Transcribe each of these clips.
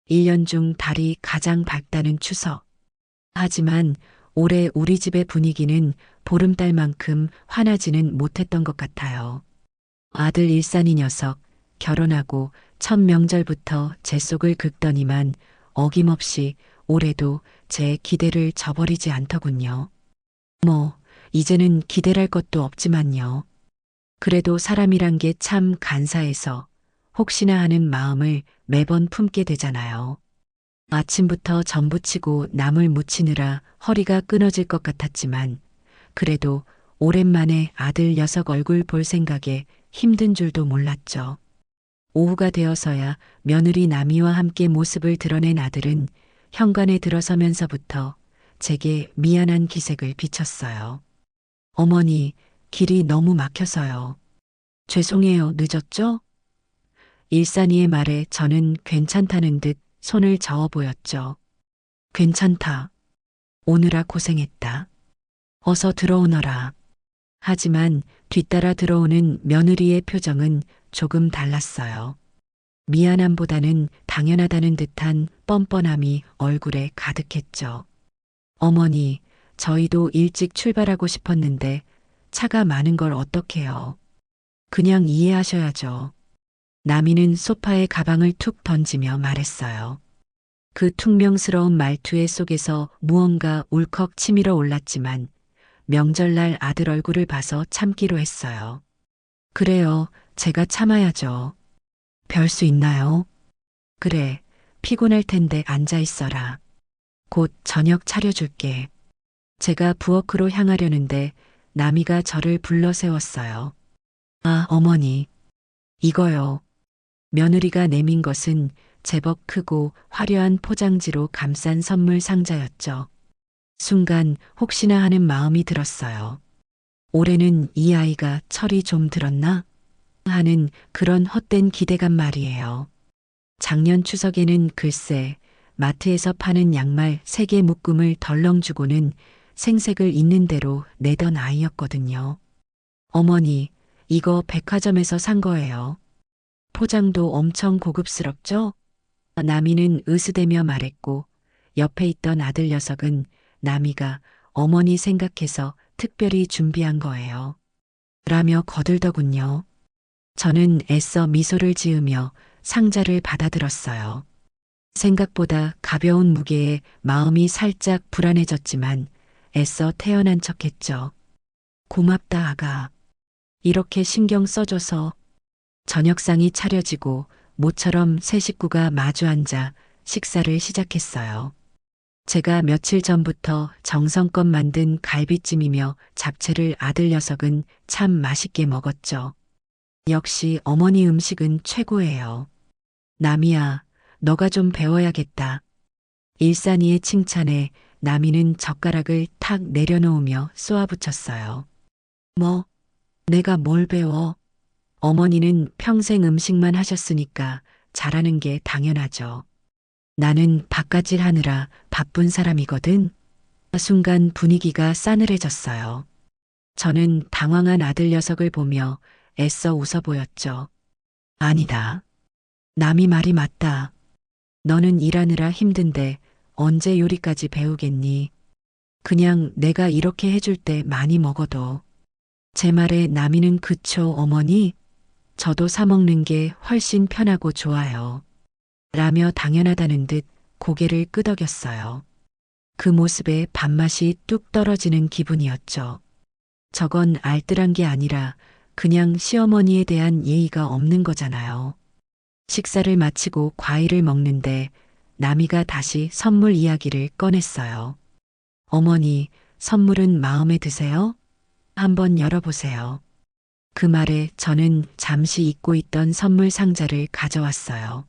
1년 중 달이 가장 밝다는 추석. 하지만 올해 우리 집의 분위기는 보름달만큼 환하지는 못했던 것 같아요. 아들 일산이 녀석 결혼하고 첫 명절부터 제 속을 긁더니만 어김없이 올해도 제 기대를 저버리지 않더군요. 뭐, 이제는 기대할 것도 없지만요. 그래도 사람이란 게 참 간사해서 혹시나 하는 마음을 매번 품게 되잖아요. 아침부터 전부치고 나물 무치느라 허리가 끊어질 것 같았지만 그래도 오랜만에 아들 녀석 얼굴 볼 생각에 힘든 줄도 몰랐죠. 오후가 되어서야 며느리 나미와 함께 모습을 드러낸 아들은 현관에 들어서면서부터 제게 미안한 기색을 비쳤어요. 어머니, 길이 너무 막혀서요. 죄송해요, 늦었죠? 일산이의 말에 저는 괜찮다는 듯 손을 저어 보였죠. 괜찮다. 오느라 고생했다. 어서 들어오너라. 하지만 뒤따라 들어오는 며느리의 표정은 조금 달랐어요. 미안함보다는 당연하다는 듯한 뻔뻔함이 얼굴에 가득했죠. 어머니, 저희도 일찍 출발하고 싶었는데 차가 많은 걸 어떡해요. 그냥 이해하셔야죠. 나미는 소파에 가방을 툭 던지며 말했어요. 그 퉁명스러운 말투의 속에서 무언가 울컥 치밀어 올랐지만 명절날 아들 얼굴을 봐서 참기로 했어요. 그래요, 제가 참아야죠. 별 수 있나요? 그래, 피곤할 텐데 앉아 있어라. 곧 저녁 차려줄게. 제가 부엌으로 향하려는데 나미가 저를 불러 세웠어요. 아, 어머니. 이거요. 며느리가 내민 것은 제법 크고 화려한 포장지로 감싼 선물 상자였죠. 순간 혹시나 하는 마음이 들었어요. 올해는 이 아이가 철이 좀 들었나? 하는 그런 헛된 기대감 말이에요. 작년 추석에는 글쎄 마트에서 파는 양말 3개 묶음을 덜렁 주고는 생색을 있는 대로 내던 아이였거든요. 어머니, 이거 백화점에서 산 거예요. 포장도 엄청 고급스럽죠? 나미는 으스대며 말했고 옆에 있던 아들 녀석은 나미가 어머니 생각해서 특별히 준비한 거예요. 라며 거들더군요. 저는 애써 미소를 지으며 상자를 받아들었어요. 생각보다 가벼운 무게에 마음이 살짝 불안해졌지만 애써 태연한 척했죠. 고맙다 아가. 이렇게 신경 써줘서. 저녁상이 차려지고 모처럼 세 식구가 마주 앉아 식사를 시작했어요. 제가 며칠 전부터 정성껏 만든 갈비찜이며 잡채를 아들 녀석은 참 맛있게 먹었죠. 역시 어머니 음식은 최고예요. 나미야, 너가 좀 배워야겠다. 일산이의 칭찬에 나미는 젓가락을 탁 내려놓으며 쏘아붙였어요. 뭐, 내가 뭘 배워? 어머니는 평생 음식만 하셨으니까 잘하는 게 당연하죠. 나는 바가질 하느라 바쁜 사람이거든. 순간 분위기가 싸늘해졌어요. 저는 당황한 아들 녀석을 보며 애써 웃어 보였죠. 아니다. 남이 말이 맞다. 너는 일하느라 힘든데 언제 요리까지 배우겠니? 그냥 내가 이렇게 해줄 때 많이 먹어도. 제 말에 나미는 그쵸, 어머니? 저도 사 먹는 게 훨씬 편하고 좋아요. 라며 당연하다는 듯 고개를 끄덕였어요. 그 모습에 밥맛이 뚝 떨어지는 기분이었죠. 저건 알뜰한 게 아니라 그냥 시어머니에 대한 예의가 없는 거잖아요. 식사를 마치고 과일을 먹는데 나미가 다시 선물 이야기를 꺼냈어요. 어머니, 선물은 마음에 드세요? 한번 열어보세요. 그 말에 저는 잠시 잊고 있던 선물 상자를 가져왔어요.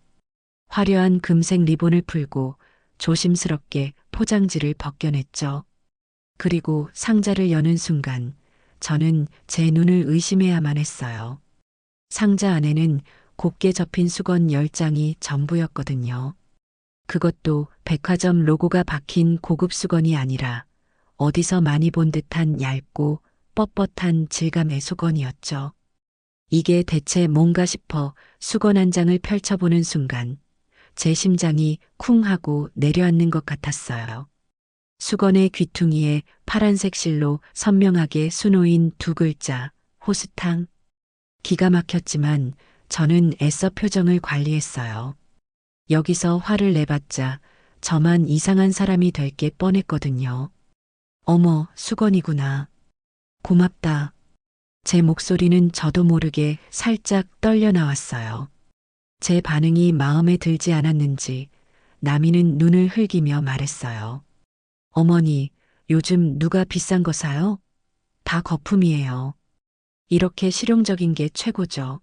화려한 금색 리본을 풀고 조심스럽게 포장지를 벗겨냈죠. 그리고 상자를 여는 순간 저는 제 눈을 의심해야만 했어요. 상자 안에는 곱게 접힌 수건 10장이 전부였거든요. 그것도 백화점 로고가 박힌 고급 수건이 아니라 어디서 많이 본 듯한 얇고 뻣뻣한 질감의 수건이었죠. 이게 대체 뭔가 싶어 수건 한 장을 펼쳐보는 순간 제 심장이 쿵 하고 내려앉는 것 같았어요. 수건의 귀퉁이에 파란색 실로 선명하게 수놓인 두 글자, 호수탕. 기가 막혔지만 저는 애써 표정을 관리했어요. 여기서 화를 내봤자 저만 이상한 사람이 될 게 뻔했거든요. 어머, 수건이구나. 고맙다. 제 목소리는 저도 모르게 살짝 떨려 나왔어요. 제 반응이 마음에 들지 않았는지 나미는 눈을 흘기며 말했어요. 어머니, 요즘 누가 비싼 거 사요? 다 거품이에요. 이렇게 실용적인 게 최고죠.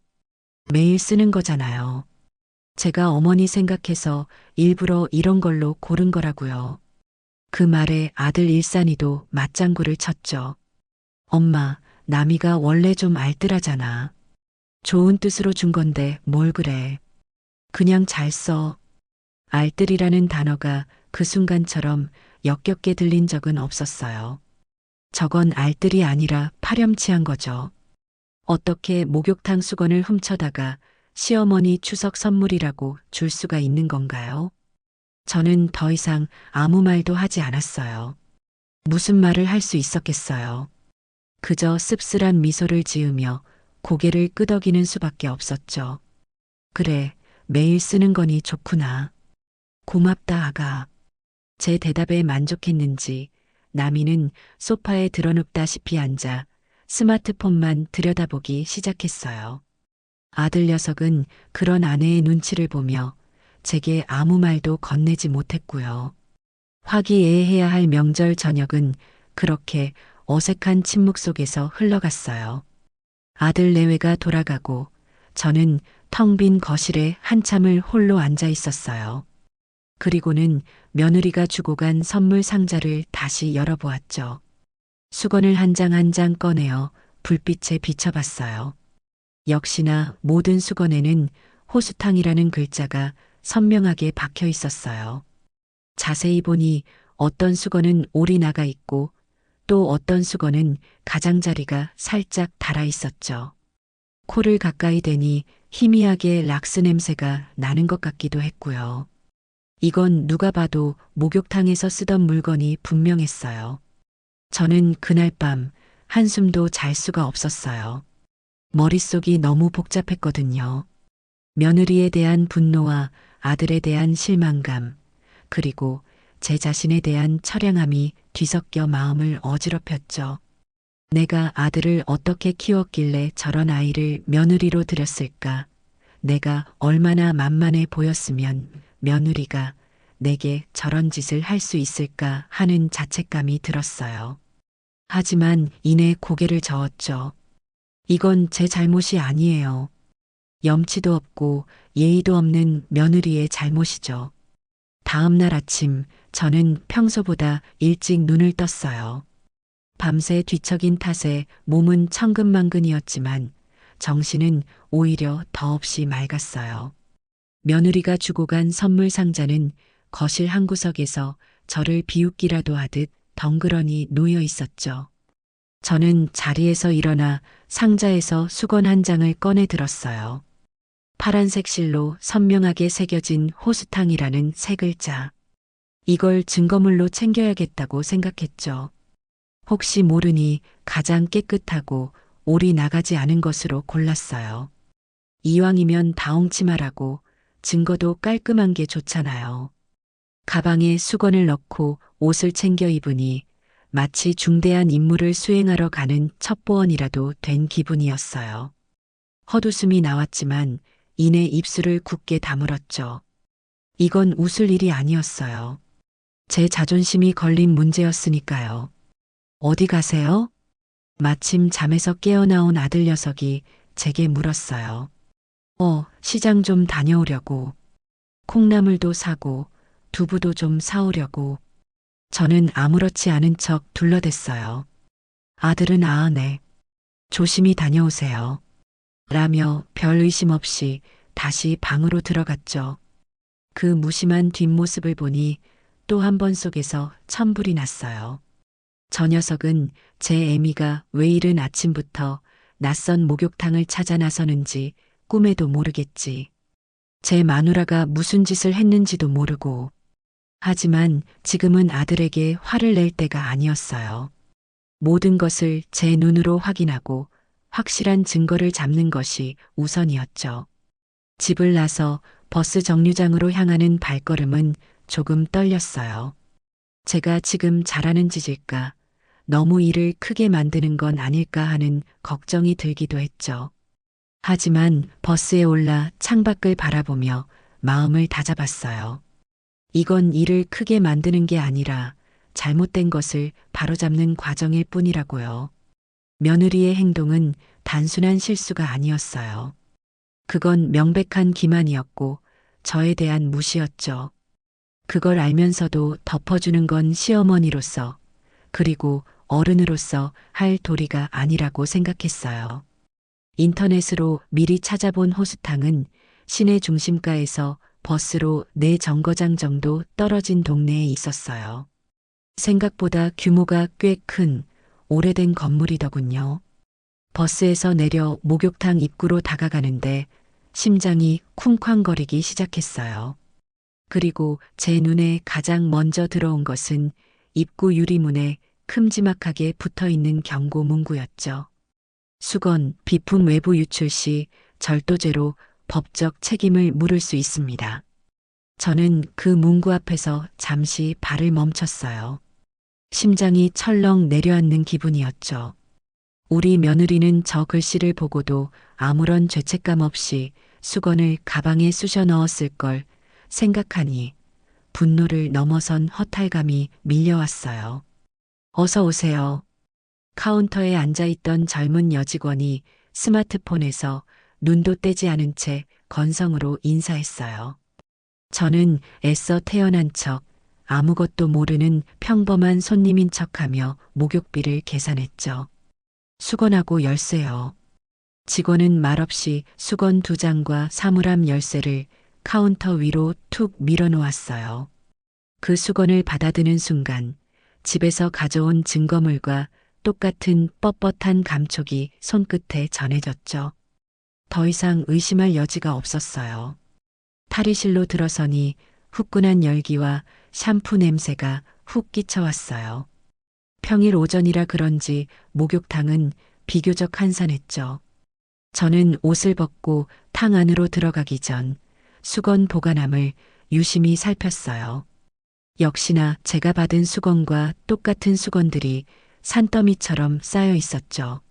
매일 쓰는 거잖아요. 제가 어머니 생각해서 일부러 이런 걸로 고른 거라고요. 그 말에 아들 일산이도 맞장구를 쳤죠. 엄마, 나미가 원래 좀 알뜰하잖아. 좋은 뜻으로 준 건데 뭘 그래. 그냥 잘 써. 알뜰이라는 단어가 그 순간처럼 역겹게 들린 적은 없었어요. 저건 알뜰이 아니라 파렴치한 거죠. 어떻게 목욕탕 수건을 훔쳐다가 시어머니 추석 선물이라고 줄 수가 있는 건가요? 저는 더 이상 아무 말도 하지 않았어요. 무슨 말을 할 수 있었겠어요. 그저 씁쓸한 미소를 지으며 고개를 끄덕이는 수밖에 없었죠. 그래, 매일 쓰는 거니 좋구나. 고맙다, 아가. 제 대답에 만족했는지 나미는 소파에 드러눕다시피 앉아 스마트폰만 들여다보기 시작했어요. 아들 녀석은 그런 아내의 눈치를 보며 제게 아무 말도 건네지 못했고요. 화기애애해야 할 명절 저녁은 그렇게 어색한 침묵 속에서 흘러갔어요. 아들 내외가 돌아가고 저는 텅 빈 거실에 한참을 홀로 앉아 있었어요. 그리고는 며느리가 주고 간 선물 상자를 다시 열어보았죠. 수건을 한 장 한 장 꺼내어 불빛에 비춰봤어요. 역시나 모든 수건에는 호수탕이라는 글자가 선명하게 박혀 있었어요. 자세히 보니 어떤 수건은 올이 나가 있고 또 어떤 수건은 가장자리가 살짝 닳아 있었죠. 코를 가까이 대니 희미하게 락스 냄새가 나는 것 같기도 했고요. 이건 누가 봐도 목욕탕에서 쓰던 물건이 분명했어요. 저는 그날 밤 한숨도 잘 수가 없었어요. 머릿속이 너무 복잡했거든요. 며느리에 대한 분노와 아들에 대한 실망감, 그리고 제 자신에 대한 처량함이 뒤섞여 마음을 어지럽혔죠. 내가 아들을 어떻게 키웠길래 저런 아이를 며느리로 들였을까? 내가 얼마나 만만해 보였으면 며느리가 내게 저런 짓을 할 수 있을까 하는 자책감이 들었어요. 하지만 이내 고개를 저었죠. 이건 제 잘못이 아니에요. 염치도 없고 예의도 없는 며느리의 잘못이죠. 다음 날 아침 저는 평소보다 일찍 눈을 떴어요. 밤새 뒤척인 탓에 몸은 천근만근이었지만 정신은 오히려 더없이 맑았어요. 며느리가 주고 간 선물 상자는 거실 한 구석에서 저를 비웃기라도 하듯 덩그러니 놓여 있었죠. 저는 자리에서 일어나 상자에서 수건 한 장을 꺼내 들었어요. 파란색 실로 선명하게 새겨진 호수탕이라는 세 글자. 이걸 증거물로 챙겨야겠다고 생각했죠. 혹시 모르니 가장 깨끗하고 올이 나가지 않은 것으로 골랐어요. 이왕이면 다홍치마라고 증거도 깔끔한 게 좋잖아요. 가방에 수건을 넣고 옷을 챙겨 입으니 마치 중대한 임무를 수행하러 가는 첩보원이라도 된 기분이었어요. 헛웃음이 나왔지만 이내 입술을 굳게 다물었죠. 이건 웃을 일이 아니었어요. 제 자존심이 걸린 문제였으니까요. 어디 가세요? 마침 잠에서 깨어나온 아들 녀석이 제게 물었어요. 시장 좀 다녀오려고. 콩나물도 사고 두부도 좀 사오려고. 저는 아무렇지 않은 척 둘러댔어요. 아들은 네. 조심히 다녀오세요. 라며 별 의심 없이 다시 방으로 들어갔죠. 그 무심한 뒷모습을 보니 또 한 번 속에서 천불이 났어요. 저 녀석은 제 애미가 왜 이른 아침부터 낯선 목욕탕을 찾아 나서는지 꿈에도 모르겠지. 제 마누라가 무슨 짓을 했는지도 모르고. 하지만 지금은 아들에게 화를 낼 때가 아니었어요. 모든 것을 제 눈으로 확인하고 확실한 증거를 잡는 것이 우선이었죠. 집을 나서 버스 정류장으로 향하는 발걸음은 조금 떨렸어요. 제가 지금 잘하는 짓일까? 너무 일을 크게 만드는 건 아닐까 하는 걱정이 들기도 했죠. 하지만 버스에 올라 창밖을 바라보며 마음을 다잡았어요. 이건 일을 크게 만드는 게 아니라 잘못된 것을 바로잡는 과정일 뿐이라고요. 며느리의 행동은 단순한 실수가 아니었어요. 그건 명백한 기만이었고 저에 대한 무시였죠. 그걸 알면서도 덮어주는 건 시어머니로서 그리고 어른으로서 할 도리가 아니라고 생각했어요. 인터넷으로 미리 찾아본 호수탕은 시내 중심가에서 버스로 4정거장 정도 떨어진 동네에 있었어요. 생각보다 규모가 꽤 큰 오래된 건물이더군요. 버스에서 내려 목욕탕 입구로 다가가는데 심장이 쿵쾅거리기 시작했어요. 그리고 제 눈에 가장 먼저 들어온 것은 입구 유리문에 큼지막하게 붙어 있는 경고 문구였죠. 수건, 비품 외부 유출 시 절도죄로 법적 책임을 물을 수 있습니다. 저는 그 문구 앞에서 잠시 발을 멈췄어요. 심장이 철렁 내려앉는 기분이었죠. 우리 며느리는 저 글씨를 보고도 아무런 죄책감 없이 수건을 가방에 쑤셔 넣었을 걸 생각하니 분노를 넘어선 허탈감이 밀려왔어요. 어서 오세요. 카운터에 앉아있던 젊은 여직원이 스마트폰에서 눈도 떼지 않은 채 건성으로 인사했어요. 저는 애써 태어난 척 아무것도 모르는 평범한 손님인 척하며 목욕비를 계산했죠. 수건하고 열쇠요. 직원은 말없이 수건 2장과 사물함 열쇠를 카운터 위로 툭 밀어놓았어요. 그 수건을 받아드는 순간 집에서 가져온 증거물과 똑같은 뻣뻣한 감촉이 손끝에 전해졌죠. 더 이상 의심할 여지가 없었어요. 탈의실로 들어서니 후끈한 열기와 샴푸 냄새가 훅 끼쳐왔어요. 평일 오전이라 그런지 목욕탕은 비교적 한산했죠. 저는 옷을 벗고 탕 안으로 들어가기 전 수건 보관함을 유심히 살폈어요. 역시나 제가 받은 수건과 똑같은 수건들이 산더미처럼 쌓여 있었죠.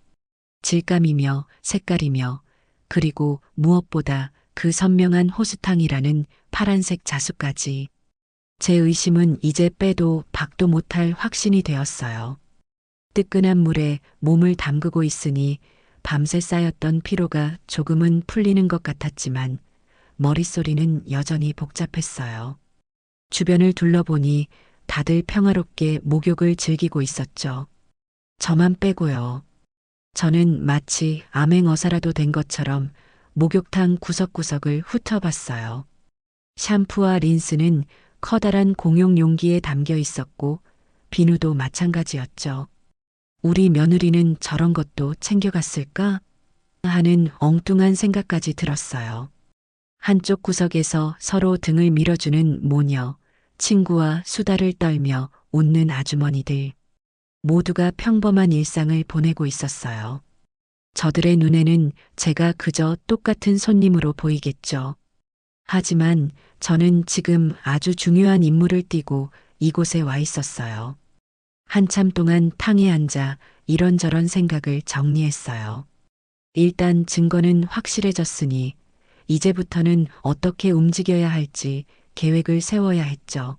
질감이며 색깔이며 그리고 무엇보다 그 선명한 호수탕이라는 파란색 자수까지. 제 의심은 이제 빼도 박도 못할 확신이 되었어요. 뜨끈한 물에 몸을 담그고 있으니 밤새 쌓였던 피로가 조금은 풀리는 것 같았지만 머릿소리는 여전히 복잡했어요. 주변을 둘러보니 다들 평화롭게 목욕을 즐기고 있었죠. 저만 빼고요. 저는 마치 암행어사라도 된 것처럼 목욕탕 구석구석을 훑어봤어요. 샴푸와 린스는 커다란 공용 용기에 담겨 있었고 비누도 마찬가지였죠. 우리 며느리는 저런 것도 챙겨갔을까? 하는 엉뚱한 생각까지 들었어요. 한쪽 구석에서 서로 등을 밀어주는 모녀, 친구와 수다를 떨며 웃는 아주머니들. 모두가 평범한 일상을 보내고 있었어요. 저들의 눈에는 제가 그저 똑같은 손님으로 보이겠죠. 하지만 저는 지금 아주 중요한 임무를 띠고 이곳에 와 있었어요. 한참 동안 탕에 앉아 이런저런 생각을 정리했어요. 일단 증거는 확실해졌으니 이제부터는 어떻게 움직여야 할지 계획을 세워야 했죠.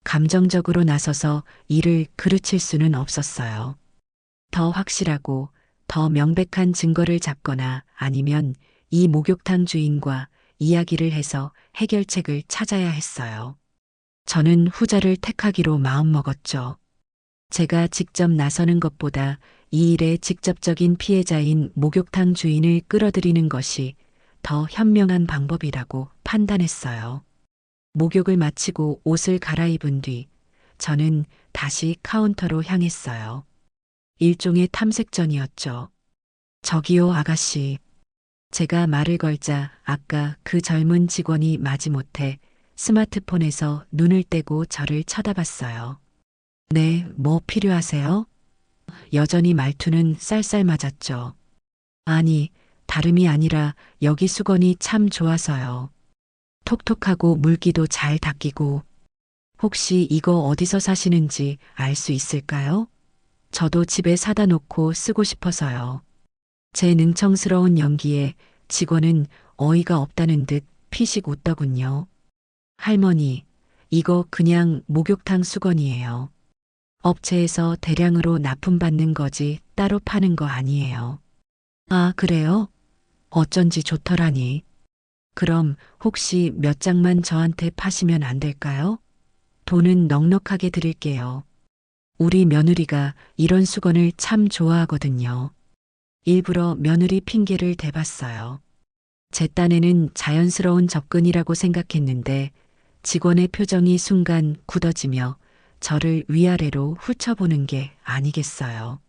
감정적으로 나서서 일을 그르칠 수는 없었어요. 더 확실하고 더 명백한 증거를 잡거나 아니면 이 목욕탕 주인과 이야기를 해서 해결책을 찾아야 했어요. 저는 후자를 택하기로 마음먹었죠. 제가 직접 나서는 것보다 이 일의 직접적인 피해자인 목욕탕 주인을 끌어들이는 것이 더 현명한 방법이라고 판단했어요. 목욕을 마치고 옷을 갈아입은 뒤 저는 다시 카운터로 향했어요. 일종의 탐색전이었죠. 저기요, 아가씨. 제가 말을 걸자 아까 그 젊은 직원이 마지못해 스마트폰에서 눈을 떼고 저를 쳐다봤어요. 네, 뭐 필요하세요? 여전히 말투는 쌀쌀맞았죠. 아니, 다름이 아니라 여기 수건이 참 좋아서요. 톡톡하고 물기도 잘 닦이고 혹시 이거 어디서 사시는지 알 수 있을까요? 저도 집에 사다 놓고 쓰고 싶어서요. 제 능청스러운 연기에 직원은 어이가 없다는 듯 피식 웃더군요. 할머니, 이거 그냥 목욕탕 수건이에요. 업체에서 대량으로 납품받는 거지 따로 파는 거 아니에요. 아, 그래요? 어쩐지 좋더라니. 그럼 혹시 몇 장만 저한테 파시면 안 될까요? 돈은 넉넉하게 드릴게요. 우리 며느리가 이런 수건을 참 좋아하거든요. 일부러 며느리 핑계를 대봤어요. 제 딴에는 자연스러운 접근이라고 생각했는데 직원의 표정이 순간 굳어지며 저를 위아래로 훑어보는 게 아니겠어요.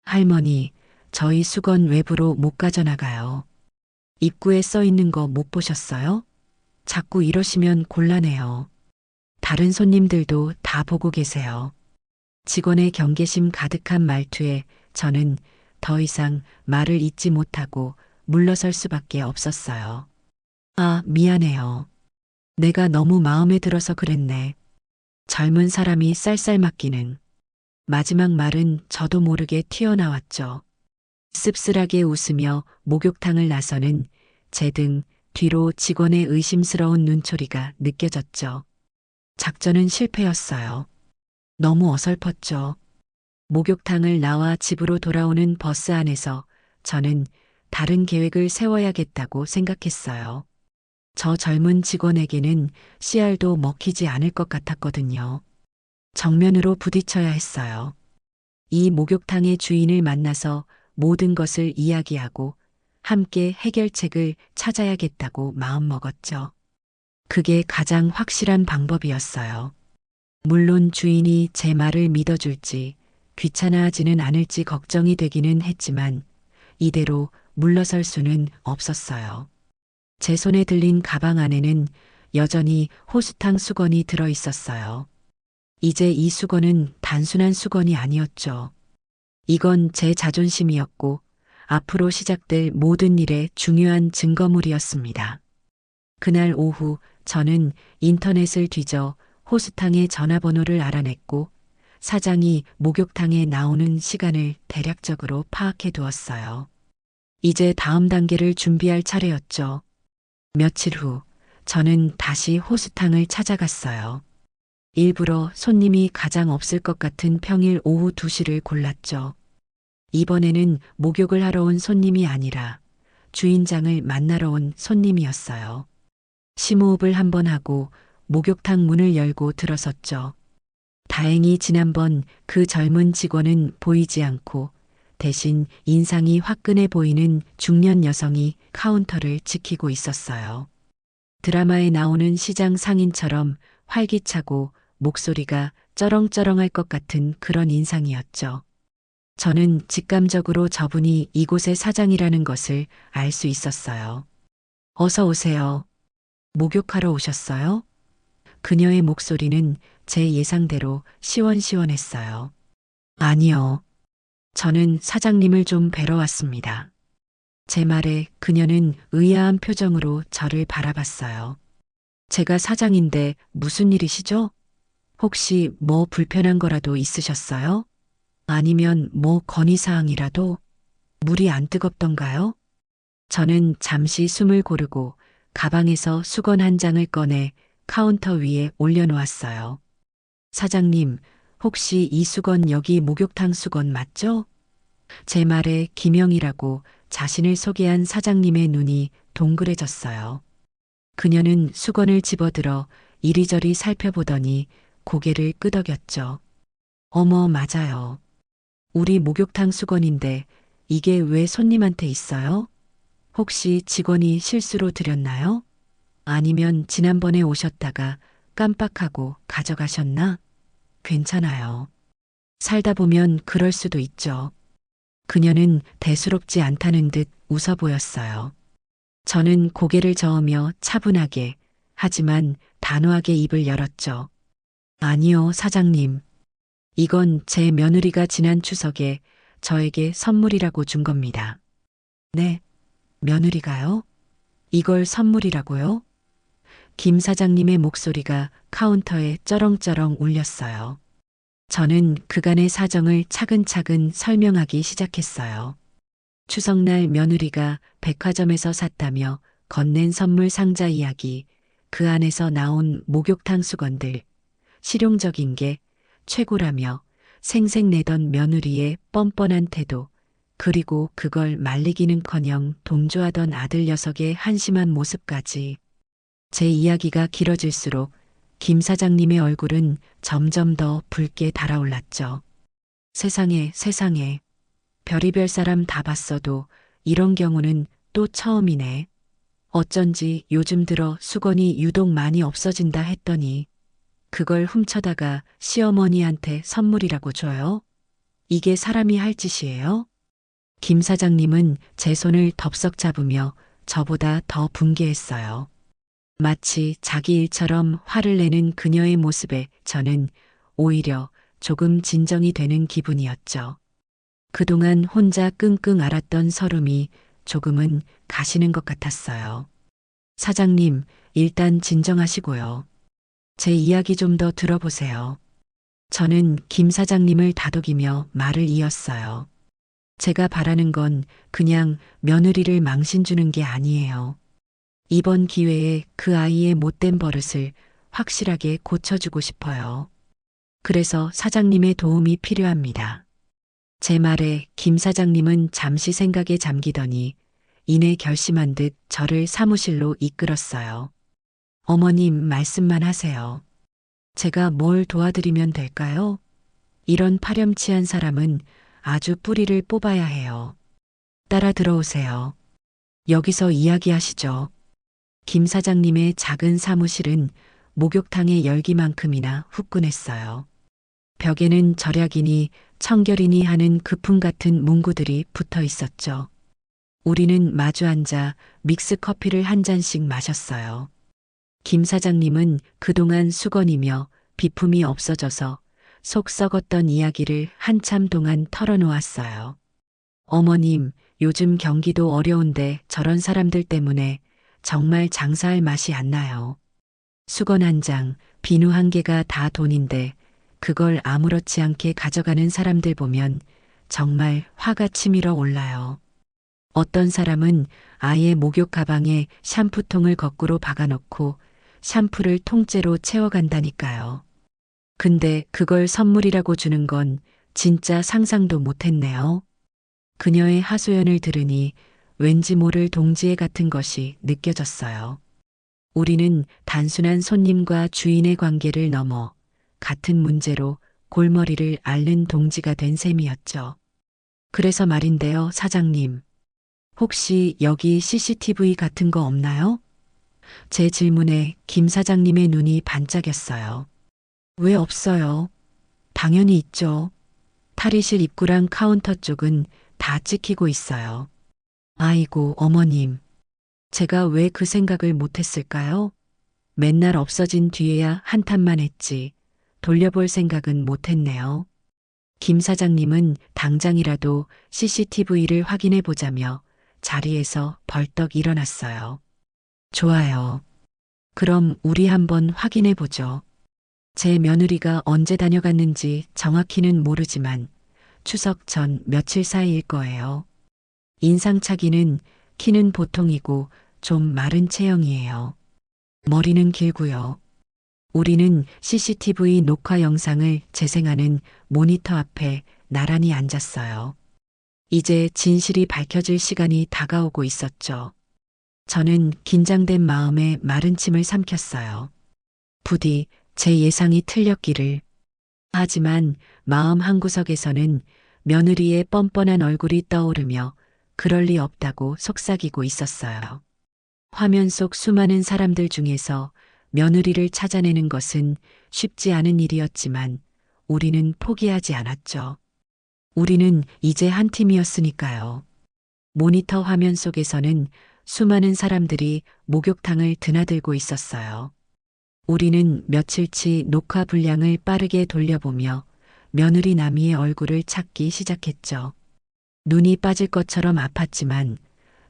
할머니, 저희 수건 외부로 못 가져나가요. 입구에 써 있는 거 못 보셨어요? 자꾸 이러시면 곤란해요. 다른 손님들도 다 보고 계세요. 직원의 경계심 가득한 말투에 저는 더 이상 말을 잇지 못하고 물러설 수밖에 없었어요. 아, 미안해요. 내가 너무 마음에 들어서 그랬네. 젊은 사람이 쌀쌀 맡기는 마지막 말은 저도 모르게 튀어나왔죠. 씁쓸하게 웃으며 목욕탕을 나서는 제 등 뒤로 직원의 의심스러운 눈초리가 느껴졌죠. 작전은 실패였어요. 너무 어설펐죠. 목욕탕을 나와 집으로 돌아오는 버스 안에서 저는 다른 계획을 세워야겠다고 생각했어요. 저 젊은 직원에게는 씨알도 먹히지 않을 것 같았거든요. 정면으로 부딪혀야 했어요. 이 목욕탕의 주인을 만나서 모든 것을 이야기하고 함께 해결책을 찾아야겠다고 마음먹었죠. 그게 가장 확실한 방법이었어요. 물론 주인이 제 말을 믿어줄지 귀찮아하지는 않을지 걱정이 되기는 했지만 이대로 물러설 수는 없었어요. 제 손에 들린 가방 안에는 여전히 호수탕 수건이 들어 있었어요. 이제 이 수건은 단순한 수건이 아니었죠. 이건 제 자존심이었고 앞으로 시작될 모든 일의 중요한 증거물이었습니다. 그날 오후 저는 인터넷을 뒤져 호수탕의 전화번호를 알아냈고 사장이 목욕탕에 나오는 시간을 대략적으로 파악해 두었어요. 이제 다음 단계를 준비할 차례였죠. 며칠 후 저는 다시 호수탕을 찾아갔어요. 일부러 손님이 가장 없을 것 같은 평일 오후 2시를 골랐죠. 이번에는 목욕을 하러 온 손님이 아니라 주인장을 만나러 온 손님이었어요. 심호흡을 한번 하고 목욕탕 문을 열고 들어섰죠. 다행히 지난번 그 젊은 직원은 보이지 않고 대신 인상이 화끈해 보이는 중년 여성이 카운터를 지키고 있었어요. 드라마에 나오는 시장 상인처럼 활기차고 목소리가 쩌렁쩌렁할 것 같은 그런 인상이었죠. 저는 직감적으로 저분이 이곳의 사장이라는 것을 알 수 있었어요. 어서 오세요. 목욕하러 오셨어요? 그녀의 목소리는 제 예상대로 시원시원했어요. 아니요. 저는 사장님을 좀 뵈러 왔습니다. 제 말에 그녀는 의아한 표정으로 저를 바라봤어요. 제가 사장인데 무슨 일이시죠? 혹시 뭐 불편한 거라도 있으셨어요? 아니면 뭐 건의사항이라도? 물이 안 뜨겁던가요? 저는 잠시 숨을 고르고 가방에서 수건 한 장을 꺼내 카운터 위에 올려놓았어요. 사장님, 혹시 이 수건 여기 목욕탕 수건 맞죠? 제 말에 기명이라고 자신을 소개한 사장님의 눈이 동그래졌어요. 그녀는 수건을 집어들어 이리저리 살펴보더니 고개를 끄덕였죠. 어머, 맞아요. 우리 목욕탕 수건인데 이게 왜 손님한테 있어요? 혹시 직원이 실수로 드렸나요? 아니면 지난번에 오셨다가 깜빡하고 가져가셨나? 괜찮아요. 살다 보면 그럴 수도 있죠. 그녀는 대수롭지 않다는 듯 웃어 보였어요. 저는 고개를 저으며 차분하게, 하지만 단호하게 입을 열었죠. 아니요, 사장님. 이건 제 며느리가 지난 추석에 저에게 선물이라고 준 겁니다. 네, 며느리가요? 이걸 선물이라고요? 김 사장님의 목소리가 카운터에 쩌렁쩌렁 울렸어요. 저는 그간의 사정을 차근차근 설명하기 시작했어요. 추석날 며느리가 백화점에서 샀다며 건넨 선물 상자 이야기, 그 안에서 나온 목욕탕 수건들, 실용적인 게 최고라며 생색내던 며느리의 뻔뻔한 태도, 그리고 그걸 말리기는커녕 동조하던 아들 녀석의 한심한 모습까지. 제 이야기가 길어질수록 김 사장님의 얼굴은 점점 더 붉게 달아올랐죠. 세상에, 세상에. 별의별 사람 다 봤어도 이런 경우는 또 처음이네. 어쩐지 요즘 들어 수건이 유독 많이 없어진다 했더니 그걸 훔쳐다가 시어머니한테 선물이라고 줘요? 이게 사람이 할 짓이에요? 김 사장님은 제 손을 덥석 잡으며 저보다 더 분개했어요. 마치 자기 일처럼 화를 내는 그녀의 모습에 저는 오히려 조금 진정이 되는 기분이었죠. 그동안 혼자 끙끙 앓았던 서름이 조금은 가시는 것 같았어요. 사장님, 일단 진정하시고요. 제 이야기 좀 더 들어보세요. 저는 김 사장님을 다독이며 말을 이었어요. 제가 바라는 건 그냥 며느리를 망신 주는 게 아니에요. 이번 기회에 그 아이의 못된 버릇을 확실하게 고쳐주고 싶어요. 그래서 사장님의 도움이 필요합니다. 제 말에 김 사장님은 잠시 생각에 잠기더니 이내 결심한 듯 저를 사무실로 이끌었어요. 어머님 말씀만 하세요. 제가 뭘 도와드리면 될까요? 이런 파렴치한 사람은 아주 뿌리를 뽑아야 해요. 따라 들어오세요. 여기서 이야기하시죠. 김 사장님의 작은 사무실은 목욕탕의 열기만큼이나 후끈했어요. 벽에는 절약이니 청결이니 하는 거품 같은 문구들이 붙어 있었죠. 우리는 마주 앉아 믹스 커피를 한 잔씩 마셨어요. 김 사장님은 그동안 수건이며 비품이 없어져서 속 썩었던 이야기를 한참 동안 털어놓았어요. 어머님, 요즘 경기도 어려운데 저런 사람들 때문에 정말 장사할 맛이 안 나요. 수건 한 장, 비누 한 개가 다 돈인데 그걸 아무렇지 않게 가져가는 사람들 보면 정말 화가 치밀어 올라요. 어떤 사람은 아예 목욕 가방에 샴푸통을 거꾸로 박아놓고 샴푸를 통째로 채워간다니까요. 근데 그걸 선물이라고 주는 건 진짜 상상도 못했네요. 그녀의 하소연을 들으니 왠지 모를 동지애 같은 것이 느껴졌어요. 우리는 단순한 손님과 주인의 관계를 넘어 같은 문제로 골머리를 앓는 동지가 된 셈이었죠. 그래서 말인데요, 사장님. 혹시 여기 CCTV 같은 거 없나요? 제 질문에 김 사장님의 눈이 반짝였어요. 왜 없어요? 당연히 있죠. 탈의실 입구랑 카운터 쪽은 다 찍히고 있어요. 아이고, 어머님. 제가 왜 그 생각을 못했을까요? 맨날 없어진 뒤에야 한탄만 했지. 돌려볼 생각은 못했네요. 김 사장님은 당장이라도 CCTV를 확인해 보자며 자리에서 벌떡 일어났어요. 좋아요. 그럼 우리 한번 확인해 보죠. 제 며느리가 언제 다녀갔는지 정확히는 모르지만 추석 전 며칠 사이일 거예요. 인상착의는 키는 보통이고 좀 마른 체형이에요. 머리는 길고요. 우리는 CCTV 녹화 영상을 재생하는 모니터 앞에 나란히 앉았어요. 이제 진실이 밝혀질 시간이 다가오고 있었죠. 저는 긴장된 마음에 마른 침을 삼켰어요. 부디 제 예상이 틀렸기를. 하지만 마음 한구석에서는 며느리의 뻔뻔한 얼굴이 떠오르며 그럴 리 없다고 속삭이고 있었어요. 화면 속 수많은 사람들 중에서 며느리를 찾아내는 것은 쉽지 않은 일이었지만 우리는 포기하지 않았죠. 우리는 이제 한 팀이었으니까요. 모니터 화면 속에서는 수많은 사람들이 목욕탕을 드나들고 있었어요. 우리는 며칠치 녹화 분량을 빠르게 돌려보며 며느리 나미의 얼굴을 찾기 시작했죠. 눈이 빠질 것처럼 아팠지만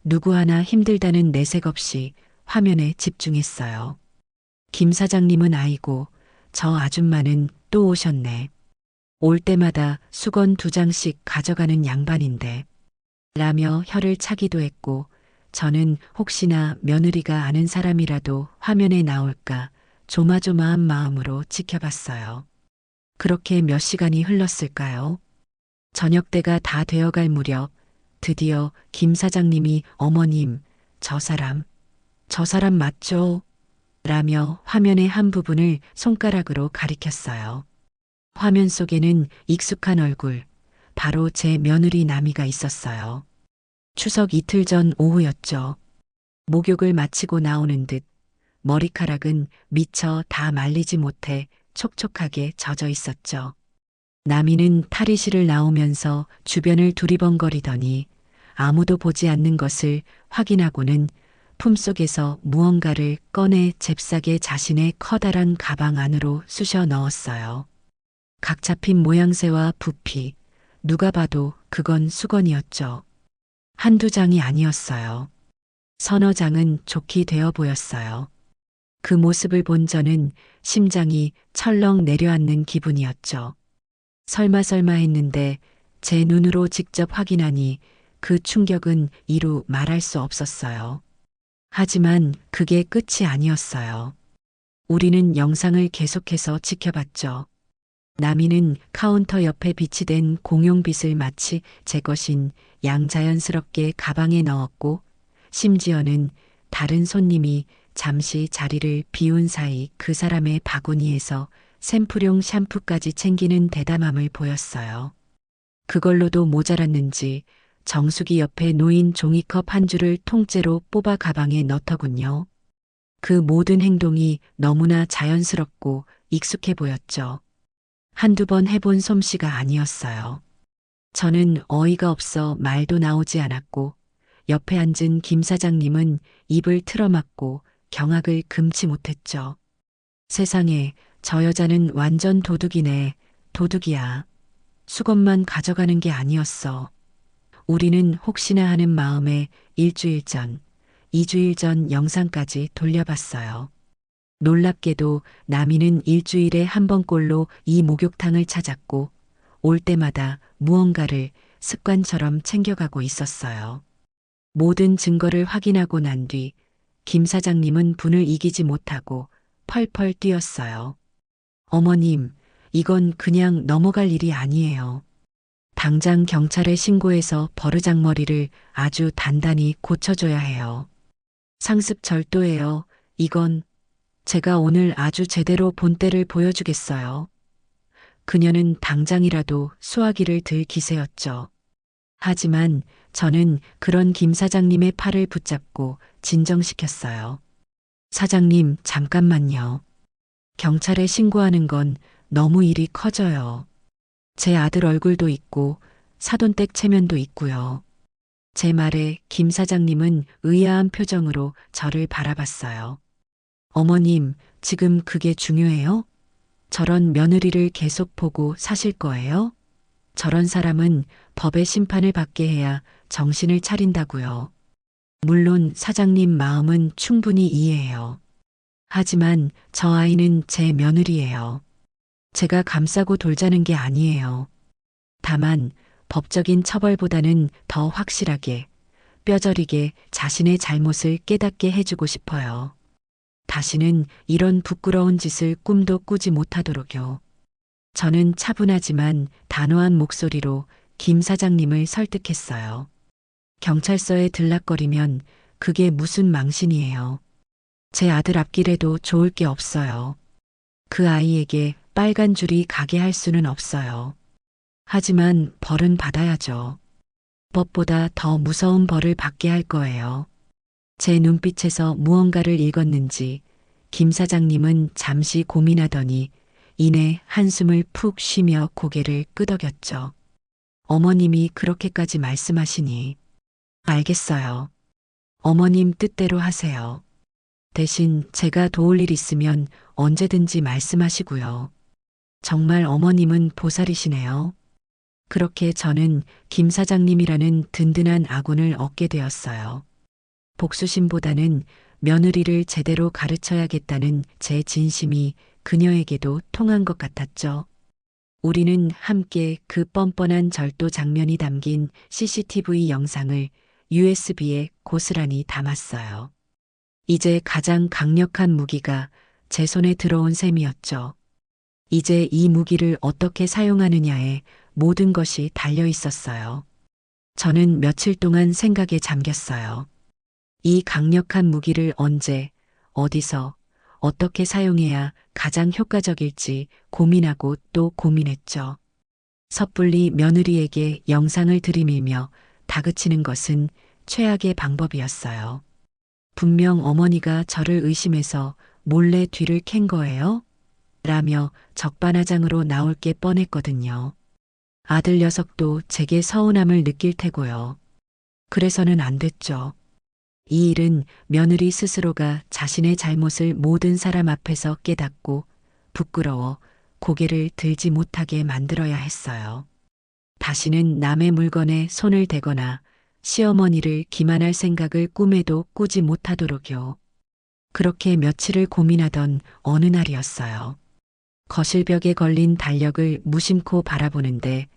누구 하나 힘들다는 내색 없이 화면에 집중했어요. 김 사장님은 아이고, 저 아줌마는 또 오셨네. 올 때마다 수건 2장씩 가져가는 양반인데. 라며 혀를 차기도 했고, 저는 혹시나 며느리가 아는 사람이라도 화면에 나올까 조마조마한 마음으로 지켜봤어요. 그렇게 몇 시간이 흘렀을까요? 저녁때가 다 되어갈 무렵 드디어 김 사장님이 어머님, 저 사람 맞죠? 라며 화면의 한 부분을 손가락으로 가리켰어요. 화면 속에는 익숙한 얼굴, 바로 제 며느리 나미가 있었어요. 추석 이틀 전 오후였죠. 목욕을 마치고 나오는 듯 머리카락은 미처 다 말리지 못해 촉촉하게 젖어 있었죠. 나미는 탈의실을 나오면서 주변을 두리번거리더니 아무도 보지 않는 것을 확인하고는 품속에서 무언가를 꺼내 잽싸게 자신의 커다란 가방 안으로 쑤셔 넣었어요. 각 잡힌 모양새와 부피, 누가 봐도 그건 수건이었죠. 한두 장이 아니었어요. 서너 장은 좋게 되어 보였어요. 그 모습을 본 저는 심장이 철렁 내려앉는 기분이었죠. 설마 했는데 제 눈으로 직접 확인하니 그 충격은 이루 말할 수 없었어요. 하지만 그게 끝이 아니었어요. 우리는 영상을 계속해서 지켜봤죠. 나미는 카운터 옆에 비치된 공용빗을 마치 제 것인 양 자연스럽게 가방에 넣었고, 심지어는 다른 손님이 잠시 자리를 비운 사이 그 사람의 바구니에서 샘플용 샴푸까지 챙기는 대담함을 보였어요. 그걸로도 모자랐는지 정수기 옆에 놓인 종이컵 한 줄을 통째로 뽑아 가방에 넣더군요. 그 모든 행동이 너무나 자연스럽고 익숙해 보였죠. 한두 번 해본 솜씨가 아니었어요. 저는 어이가 없어 말도 나오지 않았고, 옆에 앉은 김 사장님은 입을 틀어막고 경악을 금치 못했죠. 세상에, 저 여자는 완전 도둑이네. 도둑이야. 수건만 가져가는 게 아니었어. 우리는 혹시나 하는 마음에 일주일 전, 2주일 전 영상까지 돌려봤어요. 놀랍게도 나미는 일주일에 한 번꼴로 이 목욕탕을 찾았고, 올 때마다 무언가를 습관처럼 챙겨가고 있었어요. 모든 증거를 확인하고 난 뒤 김 사장님은 분을 이기지 못하고 펄펄 뛰었어요. 어머님, 이건 그냥 넘어갈 일이 아니에요. 당장 경찰에 신고해서 버르장머리를 아주 단단히 고쳐줘야 해요. 상습 절도예요. 이건 제가 오늘 아주 제대로 본때를 보여주겠어요. 그녀는 당장이라도 수화기를 들 기세였죠. 하지만 저는 그런 김 사장님의 팔을 붙잡고 진정시켰어요. 사장님, 잠깐만요. 경찰에 신고하는 건 너무 일이 커져요. 제 아들 얼굴도 있고 사돈댁 체면도 있고요. 제 말에 김 사장님은 의아한 표정으로 저를 바라봤어요. 어머님, 지금 그게 중요해요? 저런 며느리를 계속 보고 사실 거예요? 저런 사람은 법의 심판을 받게 해야 정신을 차린다고요. 물론 사장님 마음은 충분히 이해해요. 하지만 저 아이는 제 며느리예요. 제가 감싸고 돌자는 게 아니에요. 다만 법적인 처벌보다는 더 확실하게, 뼈저리게 자신의 잘못을 깨닫게 해주고 싶어요. 다시는 이런 부끄러운 짓을 꿈도 꾸지 못하도록요. 저는 차분하지만 단호한 목소리로 김 사장님을 설득했어요. 경찰서에 들락거리면 그게 무슨 망신이에요. 제 아들 앞길에도 좋을 게 없어요. 그 아이에게 빨간 줄이 가게 할 수는 없어요. 하지만 벌은 받아야죠. 법보다 더 무서운 벌을 받게 할 거예요. 제 눈빛에서 무언가를 읽었는지 김 사장님은 잠시 고민하더니 이내 한숨을 푹 쉬며 고개를 끄덕였죠. 어머님이 그렇게까지 말씀하시니 알겠어요. 어머님 뜻대로 하세요. 대신 제가 도울 일 있으면 언제든지 말씀하시고요. 정말 어머님은 보살이시네요. 그렇게 저는 김 사장님이라는 든든한 아군을 얻게 되었어요. 복수심보다는 며느리를 제대로 가르쳐야겠다는 제 진심이 그녀에게도 통한 것 같았죠. 우리는 함께 그 뻔뻔한 절도 장면이 담긴 CCTV 영상을 USB에 고스란히 담았어요. 이제 가장 강력한 무기가 제 손에 들어온 셈이었죠. 이제 이 무기를 어떻게 사용하느냐에 모든 것이 달려 있었어요. 저는 며칠 동안 생각에 잠겼어요. 이 강력한 무기를 언제, 어디서, 어떻게 사용해야 가장 효과적일지 고민하고 또 고민했죠. 섣불리 며느리에게 영상을 들이밀며 다그치는 것은 최악의 방법이었어요. 분명 어머니가 저를 의심해서 몰래 뒤를 캔 거예요? 라며 적반하장으로 나올 게 뻔했거든요. 아들 녀석도 제게 서운함을 느낄 테고요. 그래서는 안 됐죠. 이 일은 며느리 스스로가 자신의 잘못을 모든 사람 앞에서 깨닫고 부끄러워 고개를 들지 못하게 만들어야 했어요. 다시는 남의 물건에 손을 대거나 시어머니를 기만할 생각을 꿈에도 꾸지 못하도록요. 그렇게 며칠을 고민하던 어느 날이었어요. 거실벽에 걸린 달력을 무심코 바라보는데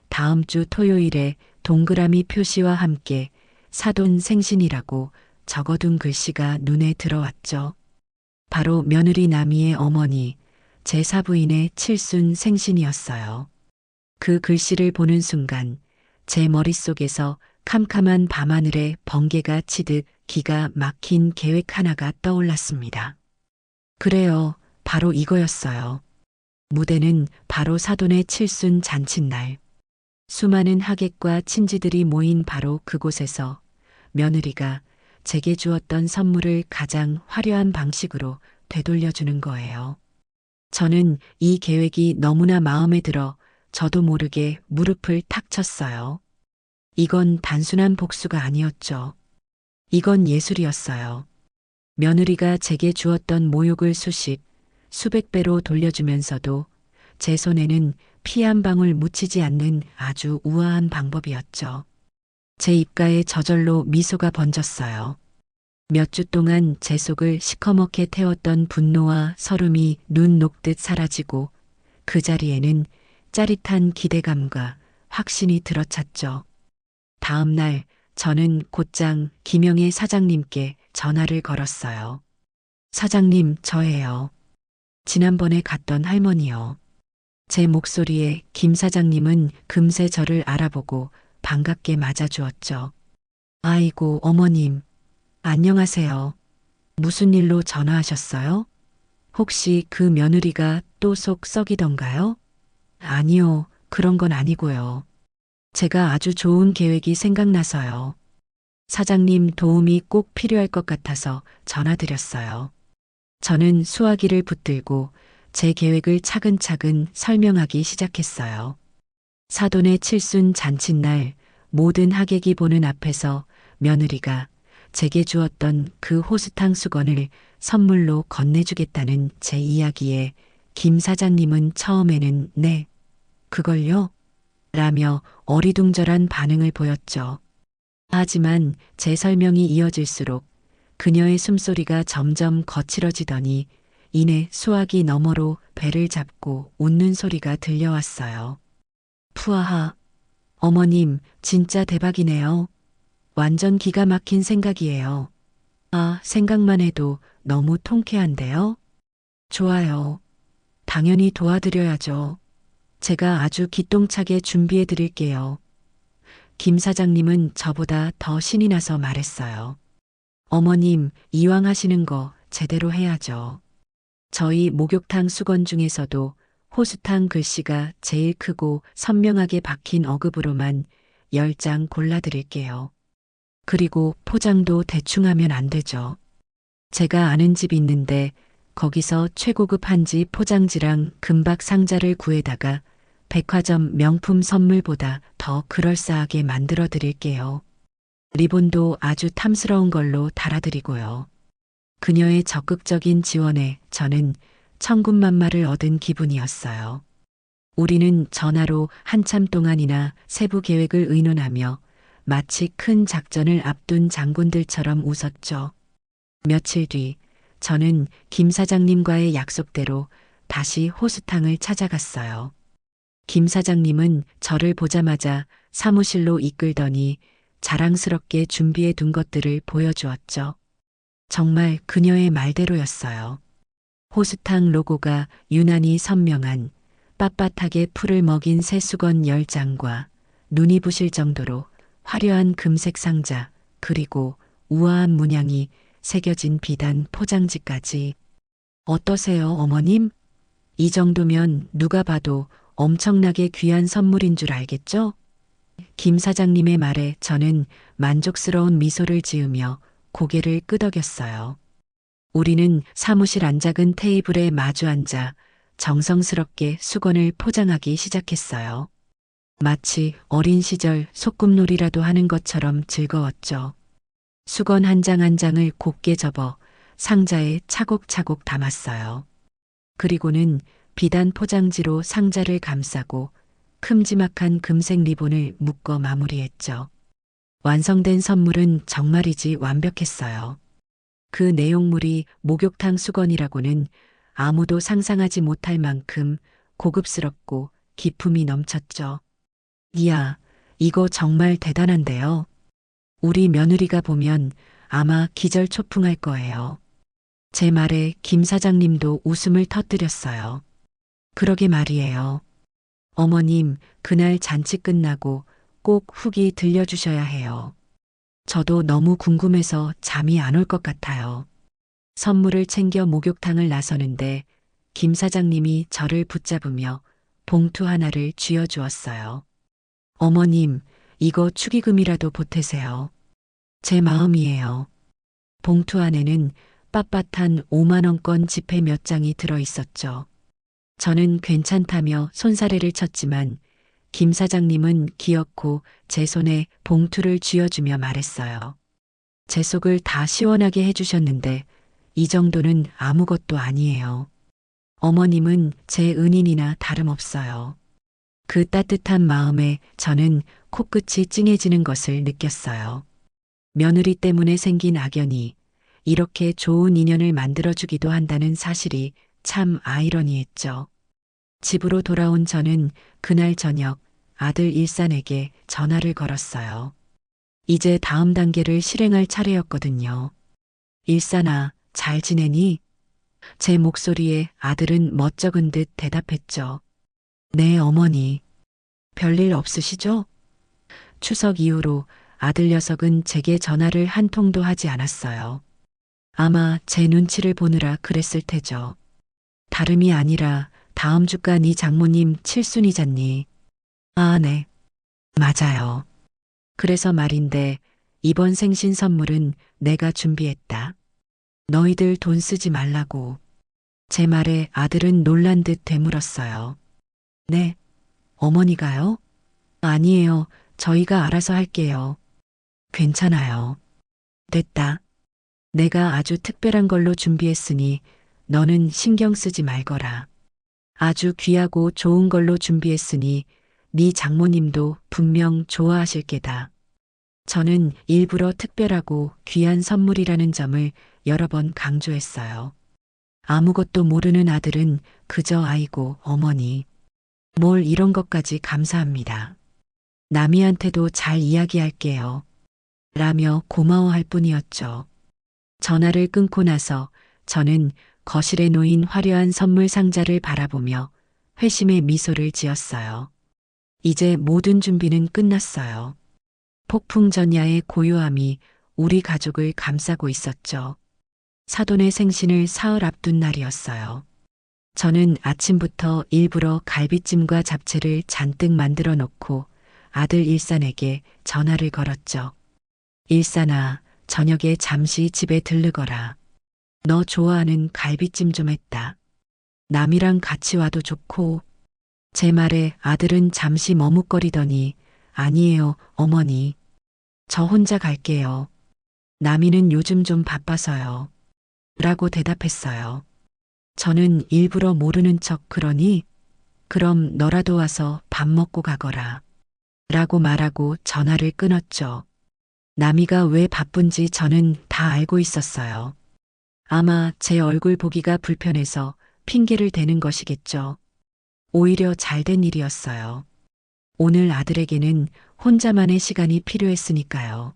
다음 주 토요일에 동그라미 표시와 함께 사돈 생신이라고 적어둔 글씨가 눈에 들어왔죠. 바로 며느리 나미의 어머니, 제 사부인의 칠순 생신이었어요. 그 글씨를 보는 순간 제 머릿속에서 캄캄한 밤하늘에 번개가 치듯 기가 막힌 계획 하나가 떠올랐습니다. 그래요, 바로 이거였어요. 무대는 바로 사돈의 칠순 잔칫날. 수많은 하객과 친지들이 모인 바로 그곳에서 며느리가 제게 주었던 선물을 가장 화려한 방식으로 되돌려주는 거예요. 저는 이 계획이 너무나 마음에 들어 저도 모르게 무릎을 탁 쳤어요. 이건 단순한 복수가 아니었죠. 이건 예술이었어요. 며느리가 제게 주었던 모욕을 수백 배로 돌려주면서도 제 손에는 피 한 방울 묻히지 않는 아주 우아한 방법이었죠. 제 입가에 저절로 미소가 번졌어요. 몇 주 동안 제 속을 시커멓게 태웠던 분노와 서름이 눈 녹듯 사라지고 그 자리에는 짜릿한 기대감과 확신이 들어찼죠. 다음 날 저는 곧장 김영애 사장님께 전화를 걸었어요. 사장님, 저예요. 지난번에 갔던 할머니요. 제 목소리에 김 사장님은 금세 저를 알아보고 반갑게 맞아주었죠. 아이고, 어머님. 안녕하세요. 무슨 일로 전화하셨어요? 혹시 그 며느리가 또 속 썩이던가요? 아니요, 그런 건 아니고요. 제가 아주 좋은 계획이 생각나서요. 사장님 도움이 꼭 필요할 것 같아서 전화드렸어요. 저는 수화기를 붙들고 제 계획을 차근차근 설명하기 시작했어요. 사돈의 칠순 잔칫날 모든 하객이 보는 앞에서 며느리가 제게 주었던 그 호수탕 수건을 선물로 건네주겠다는 제 이야기에 김 사장님은 처음에는 네, 그걸요? 라며 어리둥절한 반응을 보였죠. 하지만 제 설명이 이어질수록 그녀의 숨소리가 점점 거칠어지더니 이내 수화기 너머로 배를 잡고 웃는 소리가 들려왔어요. 푸아하, 어머님 진짜 대박이네요. 완전 기가 막힌 생각이에요. 아, 생각만 해도 너무 통쾌한데요? 좋아요. 당연히 도와드려야죠. 제가 아주 기똥차게 준비해 드릴게요. 김 사장님은 저보다 더 신이 나서 말했어요. 어머님, 이왕 하시는 거 제대로 해야죠. 저희 목욕탕 수건 중에서도 호수탕 글씨가 제일 크고 선명하게 박힌 어급으로만 10장 골라드릴게요. 그리고 포장도 대충 하면 안 되죠. 제가 아는 집이 있는데 거기서 최고급 한지 포장지랑 금박 상자를 구해다가 백화점 명품 선물보다 더 그럴싸하게 만들어 드릴게요. 리본도 아주 탐스러운 걸로 달아드리고요. 그녀의 적극적인 지원에 저는 천군만마를 얻은 기분이었어요. 우리는 전화로 한참 동안이나 세부 계획을 의논하며 마치 큰 작전을 앞둔 장군들처럼 웃었죠. 며칠 뒤 저는 김 사장님과의 약속대로 다시 호수탕을 찾아갔어요. 김 사장님은 저를 보자마자 사무실로 이끌더니 자랑스럽게 준비해 둔 것들을 보여주었죠. 정말 그녀의 말대로였어요. 호수탕 로고가 유난히 선명한 빳빳하게 풀을 먹인 새수건 10장과 눈이 부실 정도로 화려한 금색 상자, 그리고 우아한 문양이 새겨진 비단 포장지까지. 어떠세요, 어머님? 이 정도면 누가 봐도 엄청나게 귀한 선물인 줄 알겠죠? 김 사장님의 말에 저는 만족스러운 미소를 지으며 고개를 끄덕였어요. 우리는 사무실 안작은 테이블에 마주 앉아 정성스럽게 수건을 포장하기 시작했어요. 마치 어린 시절 소꿉놀이라도 하는 것처럼 즐거웠죠. 수건 한 장 한 장을 곱게 접어 상자에 차곡차곡 담았어요. 그리고는 비단 포장지로 상자를 감싸고 큼지막한 금색 리본을 묶어 마무리했죠. 완성된 선물은 정말이지 완벽했어요. 그 내용물이 목욕탕 수건이라고는 아무도 상상하지 못할 만큼 고급스럽고 기품이 넘쳤죠. 이야, 이거 정말 대단한데요. 우리 며느리가 보면 아마 기절초풍할 거예요. 제 말에 김 사장님도 웃음을 터뜨렸어요. 그러게 말이에요. 어머님, 그날 잔치 끝나고 꼭 후기 들려주셔야 해요. 저도 너무 궁금해서 잠이 안 올 것 같아요. 선물을 챙겨 목욕탕을 나서는데 김 사장님이 저를 붙잡으며 봉투 하나를 쥐어주었어요. 어머님, 이거 축의금이라도 보태세요. 제 마음이에요. 봉투 안에는 빳빳한 5만 원권 지폐 몇 장이 들어 있었죠. 저는 괜찮다며 손사래를 쳤지만 김 사장님은 기어코 제 손에 봉투를 쥐어주며 말했어요. 제 속을 다 시원하게 해주셨는데 이 정도는 아무것도 아니에요. 어머님은 제 은인이나 다름없어요. 그 따뜻한 마음에 저는 코끝이 찡해지는 것을 느꼈어요. 며느리 때문에 생긴 악연이 이렇게 좋은 인연을 만들어주기도 한다는 사실이 참 아이러니했죠. 집으로 돌아온 저는 그날 저녁 아들 일산에게 전화를 걸었어요. 이제 다음 단계를 실행할 차례였거든요. 일산아, 잘 지내니? 제 목소리에 아들은 멋쩍은 듯 대답했죠. 네, 어머니. 별일 없으시죠? 추석 이후로 아들 녀석은 제게 전화를 한 통도 하지 않았어요. 아마 제 눈치를 보느라 그랬을 테죠. 다름이 아니라 다음 주가 네 장모님 칠순이잖니. 아, 네. 맞아요. 그래서 말인데 이번 생신 선물은 내가 준비했다. 너희들 돈 쓰지 말라고. 제 말에 아들은 놀란 듯 되물었어요. 네, 어머니가요? 아니에요. 저희가 알아서 할게요. 괜찮아요. 됐다. 내가 아주 특별한 걸로 준비했으니 너는 신경 쓰지 말거라. 아주 귀하고 좋은 걸로 준비했으니 네 장모님도 분명 좋아하실 게다. 저는 일부러 특별하고 귀한 선물이라는 점을 여러 번 강조했어요. 아무것도 모르는 아들은 그저 아이고 어머니. 뭘 이런 것까지 감사합니다. 남이한테도 잘 이야기할게요. 라며 고마워할 뿐이었죠. 전화를 끊고 나서 저는 거실에 놓인 화려한 선물 상자를 바라보며 회심의 미소를 지었어요. 이제 모든 준비는 끝났어요. 폭풍전야의 고요함이 우리 가족을 감싸고 있었죠. 사돈의 생신을 사흘 앞둔 날이었어요. 저는 아침부터 일부러 갈비찜과 잡채를 잔뜩 만들어 놓고 아들 일산에게 전화를 걸었죠. 일산아, 저녁에 잠시 집에 들르거라. 너 좋아하는 갈비찜 좀 했다. 남이랑 같이 와도 좋고. 제 말에 아들은 잠시 머뭇거리더니 아니에요, 어머니. 저 혼자 갈게요. 남이는 요즘 좀 바빠서요. 라고 대답했어요. 저는 일부러 모르는 척 그러니 그럼 너라도 와서 밥 먹고 가거라. 라고 말하고 전화를 끊었죠. 남이가 왜 바쁜지 저는 다 알고 있었어요. 아마 제 얼굴 보기가 불편해서 핑계를 대는 것이겠죠. 오히려 잘된 일이었어요. 오늘 아들에게는 혼자만의 시간이 필요했으니까요.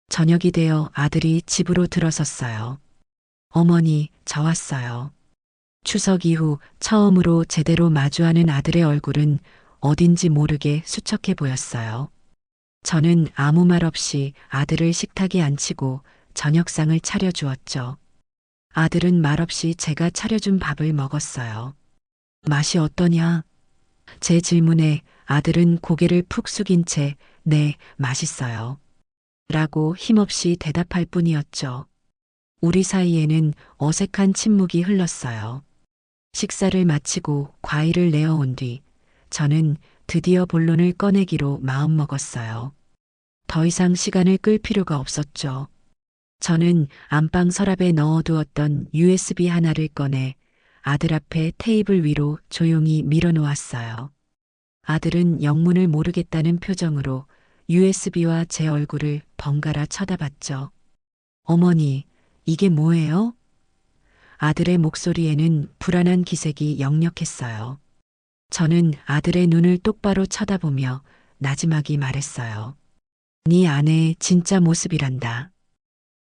저녁이 되어 아들이 집으로 들어섰어요. 어머니, 저 왔어요. 추석 이후 처음으로 제대로 마주하는 아들의 얼굴은 어딘지 모르게 수척해 보였어요. 저는 아무 말 없이 아들을 식탁에 앉히고 저녁상을 차려주었죠. 아들은 말없이 제가 차려준 밥을 먹었어요. 맛이 어떠냐? 제 질문에 아들은 고개를 푹 숙인 채, 네, 맛있어요. 라고 힘없이 대답할 뿐이었죠. 우리 사이에는 어색한 침묵이 흘렀어요. 식사를 마치고 과일을 내어온 뒤 저는 드디어 본론을 꺼내기로 마음먹었어요. 더 이상 시간을 끌 필요가 없었죠. 저는 안방 서랍에 넣어두었던 USB 하나를 꺼내 아들 앞에 테이블 위로 조용히 밀어놓았어요. 아들은 영문을 모르겠다는 표정으로 USB와 제 얼굴을 번갈아 쳐다봤죠. 어머니, 이게 뭐예요? 아들의 목소리에는 불안한 기색이 역력했어요. 저는 아들의 눈을 똑바로 쳐다보며 나지막이 말했어요. 네 아내의 진짜 모습이란다.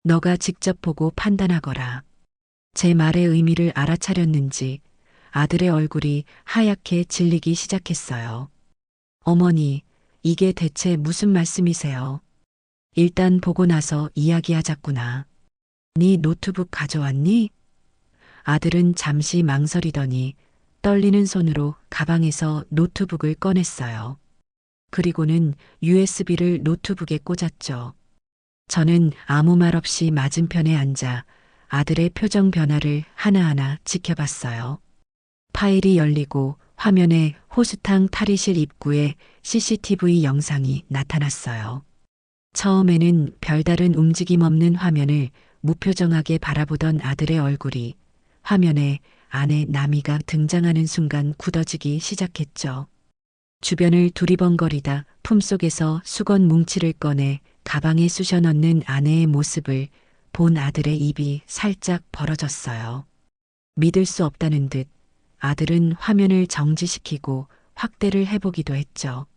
너가 직접 보고 판단하거라. 제 말의 의미를 알아차렸는지 아들의 얼굴이 하얗게 질리기 시작했어요. 어머니, 이게 대체 무슨 말씀이세요? 일단 보고 나서 이야기하자꾸나. 네 노트북 가져왔니? 아들은 잠시 망설이더니 떨리는 손으로 가방에서 노트북을 꺼냈어요. 그리고는 USB를 노트북에 꽂았죠. 저는 아무 말 없이 맞은편에 앉아 아들의 표정 변화를 하나하나 지켜봤어요. 파일이 열리고 화면에 호스탕 탈의실 입구에 CCTV 영상이 나타났어요. 처음에는 별다른 움직임 없는 화면을 무표정하게 바라보던 아들의 얼굴이 화면에 아내 나미가 등장하는 순간 굳어지기 시작했죠. 주변을 두리번거리다 품속에서 수건 뭉치를 꺼내 가방에 쑤셔 넣는 아내의 모습을 본 아들의 입이 살짝 벌어졌어요. 믿을 수 없다는 듯 아들은 화면을 정지시키고 확대를 해보기도 했죠.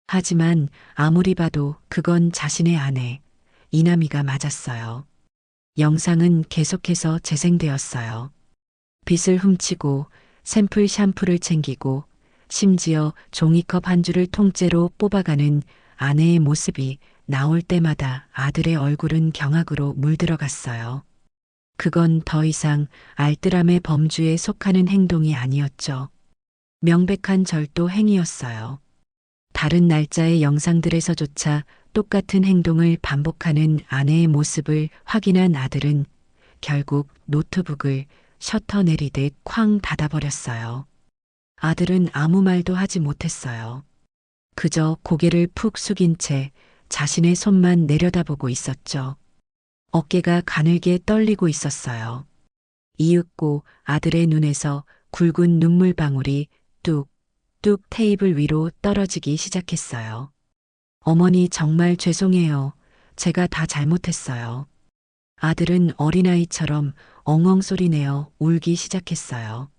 하지만 아무리 봐도 그건 자신의 아내, 이남이가 맞았어요. 영상은 계속해서 재생되었어요. 빗을 훔치고 샘플 샴푸를 챙기고 심지어 종이컵 한 줄을 통째로 뽑아가는 아내의 모습이 나올 때마다 아들의 얼굴은 경악으로 물들어갔어요. 그건 더 이상 알뜰함의 범주에 속하는 행동이 아니었죠. 명백한 절도 행위였어요. 다른 날짜의 영상들에서조차 똑같은 행동을 반복하는 아내의 모습을 확인한 아들은 결국 노트북을 셔터 내리듯 쾅 닫아버렸어요. 아들은 아무 말도 하지 못했어요. 그저 고개를 푹 숙인 채 자신의 손만 내려다보고 있었죠. 어깨가 가늘게 떨리고 있었어요. 이윽고 아들의 눈에서 굵은 눈물방울이 뚝뚝 테이블 위로 떨어지기 시작했어요. 어머니 정말 죄송해요. 제가 다 잘못했어요. 아들은 어린아이처럼 엉엉 소리내어 울기 시작했어요.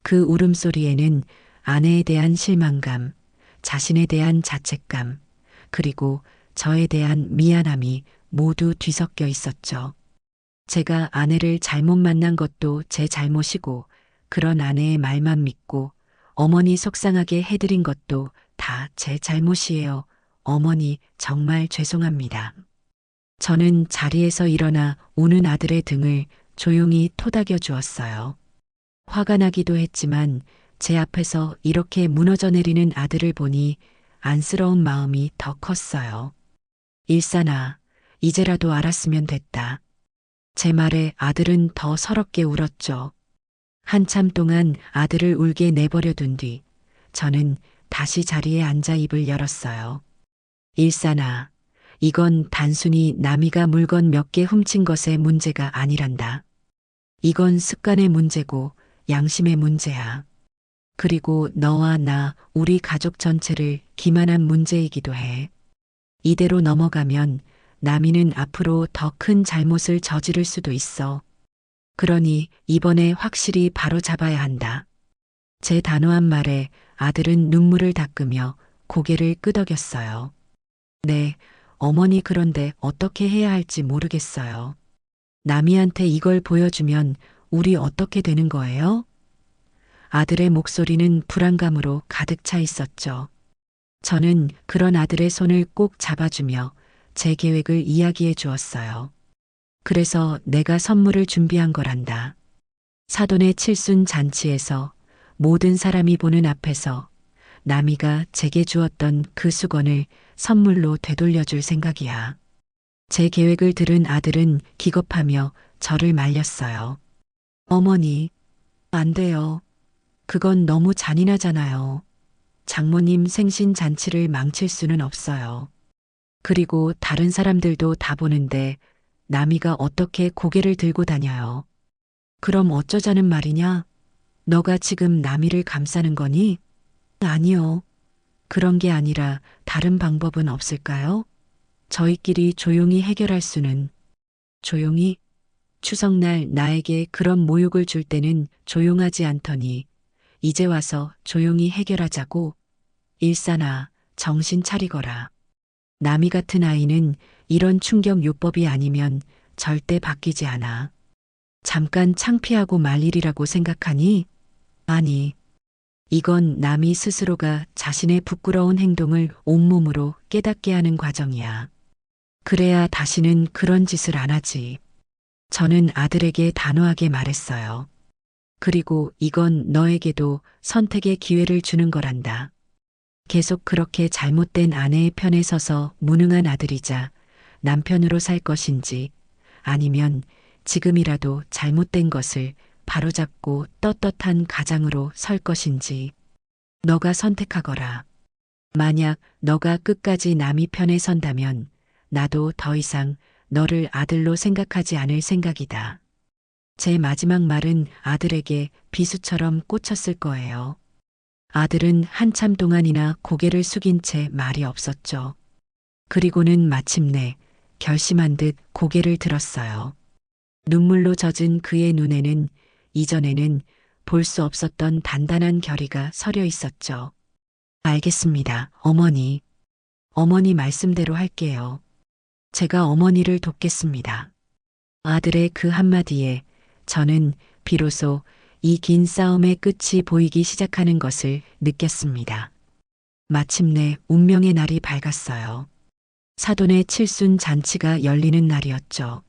그 울음소리에는 아내에 대한 실망감, 자신에 대한 자책감, 그리고 저에 대한 미안함이 모두 뒤섞여 있었죠. 제가 아내를 잘못 만난 것도 제 잘못이고 그런 아내의 말만 믿고 어머니 속상하게 해드린 것도 다 제 잘못이에요. 어머니 정말 죄송합니다. 저는 자리에서 일어나 우는 아들의 등을 조용히 토닥여 주었어요. 화가 나기도 했지만 제 앞에서 이렇게 무너져 내리는 아들을 보니 안쓰러운 마음이 더 컸어요. 일산아, 이제라도 알았으면 됐다. 제 말에 아들은 더 서럽게 울었죠. 한참 동안 아들을 울게 내버려 둔 뒤 저는 다시 자리에 앉아 입을 열었어요. 일산아, 이건 단순히 남이가 물건 몇 개 훔친 것의 문제가 아니란다. 이건 습관의 문제고 양심의 문제야. 그리고 너와 나, 우리 가족 전체를 기만한 문제이기도 해. 이대로 넘어가면 남이는 앞으로 더 큰 잘못을 저지를 수도 있어. 그러니 이번에 확실히 바로잡아야 한다. 제 단호한 말에 아들은 눈물을 닦으며 고개를 끄덕였어요. 네, 어머니 그런데 어떻게 해야 할지 모르겠어요. 남이한테 이걸 보여주면 우리 어떻게 되는 거예요? 아들의 목소리는 불안감으로 가득 차 있었죠. 저는 그런 아들의 손을 꼭 잡아주며 제 계획을 이야기해 주었어요. 그래서 내가 선물을 준비한 거란다. 사돈의 칠순 잔치에서 모든 사람이 보는 앞에서 남이가 제게 주었던 그 수건을 선물로 되돌려줄 생각이야. 제 계획을 들은 아들은 기겁하며 저를 말렸어요. 어머니, 안 돼요. 그건 너무 잔인하잖아요. 장모님 생신 잔치를 망칠 수는 없어요. 그리고 다른 사람들도 다 보는데 남이가 어떻게 고개를 들고 다녀요. 그럼 어쩌자는 말이냐? 너가 지금 남이를 감싸는 거니? 아니요. 그런 게 아니라 다른 방법은 없을까요? 저희끼리 조용히 해결할 수는. 조용히? 추석날 나에게 그런 모욕을 줄 때는 조용하지 않더니 이제 와서 조용히 해결하자고. 일산아, 정신 차리거라. 남이 같은 아이는 이런 충격 요법이 아니면 절대 바뀌지 않아. 잠깐 창피하고 말 일이라고 생각하니? 아니, 이건 남이 스스로가 자신의 부끄러운 행동을 온몸으로 깨닫게 하는 과정이야. 그래야 다시는 그런 짓을 안 하지. 저는 아들에게 단호하게 말했어요. 그리고 이건 너에게도 선택의 기회를 주는 거란다. 계속 그렇게 잘못된 아내의 편에 서서 무능한 아들이자 남편으로 살 것인지 아니면 지금이라도 잘못된 것을 바로잡고 떳떳한 가장으로 설 것인지 너가 선택하거라. 만약 너가 끝까지 남이 편에 선다면 나도 더 이상 너를 아들로 생각하지 않을 생각이다. 제 마지막 말은 아들에게 비수처럼 꽂혔을 거예요. 아들은 한참 동안이나 고개를 숙인 채 말이 없었죠. 그리고는 마침내 결심한 듯 고개를 들었어요. 눈물로 젖은 그의 눈에는 이전에는 볼 수 없었던 단단한 결의가 서려 있었죠. 알겠습니다, 어머니. 어머니 말씀대로 할게요. 제가 어머니를 돕겠습니다. 아들의 그 한마디에 저는 비로소 이 긴 싸움의 끝이 보이기 시작하는 것을 느꼈습니다. 마침내 운명의 날이 밝았어요. 사돈의 칠순 잔치가 열리는 날이었죠.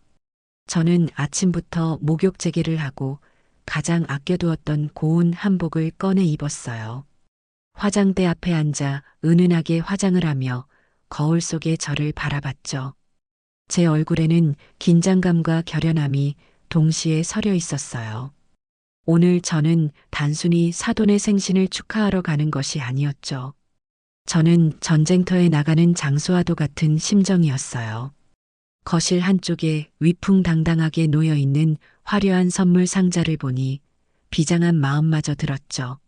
저는 아침부터 목욕 재개를 하고 가장 아껴두었던 고운 한복을 꺼내 입었어요. 화장대 앞에 앉아 은은하게 화장을 하며 거울 속의 저를 바라봤죠. 제 얼굴에는 긴장감과 결연함이 동시에 서려 있었어요. 오늘 저는 단순히 사돈의 생신을 축하하러 가는 것이 아니었죠. 저는 전쟁터에 나가는 장수와도 같은 심정이었어요. 거실 한쪽에 위풍당당하게 놓여있는 화려한 선물 상자를 보니 비장한 마음마저 들었죠.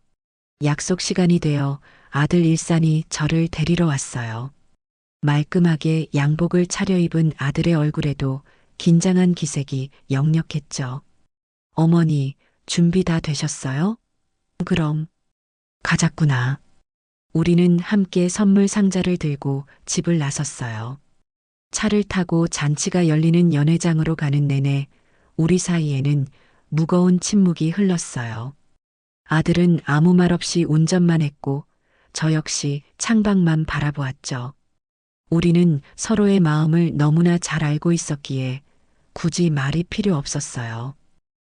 약속 시간이 되어 아들 일산이 저를 데리러 왔어요. 말끔하게 양복을 차려입은 아들의 얼굴에도 긴장한 기색이 역력했죠. 어머니, 준비 다 되셨어요? 그럼 가자꾸나. 우리는 함께 선물 상자를 들고 집을 나섰어요. 차를 타고 잔치가 열리는 연회장으로 가는 내내 우리 사이에는 무거운 침묵이 흘렀어요. 아들은 아무 말 없이 운전만 했고 저 역시 창밖만 바라보았죠. 우리는 서로의 마음을 너무나 잘 알고 있었기에 굳이 말이 필요 없었어요.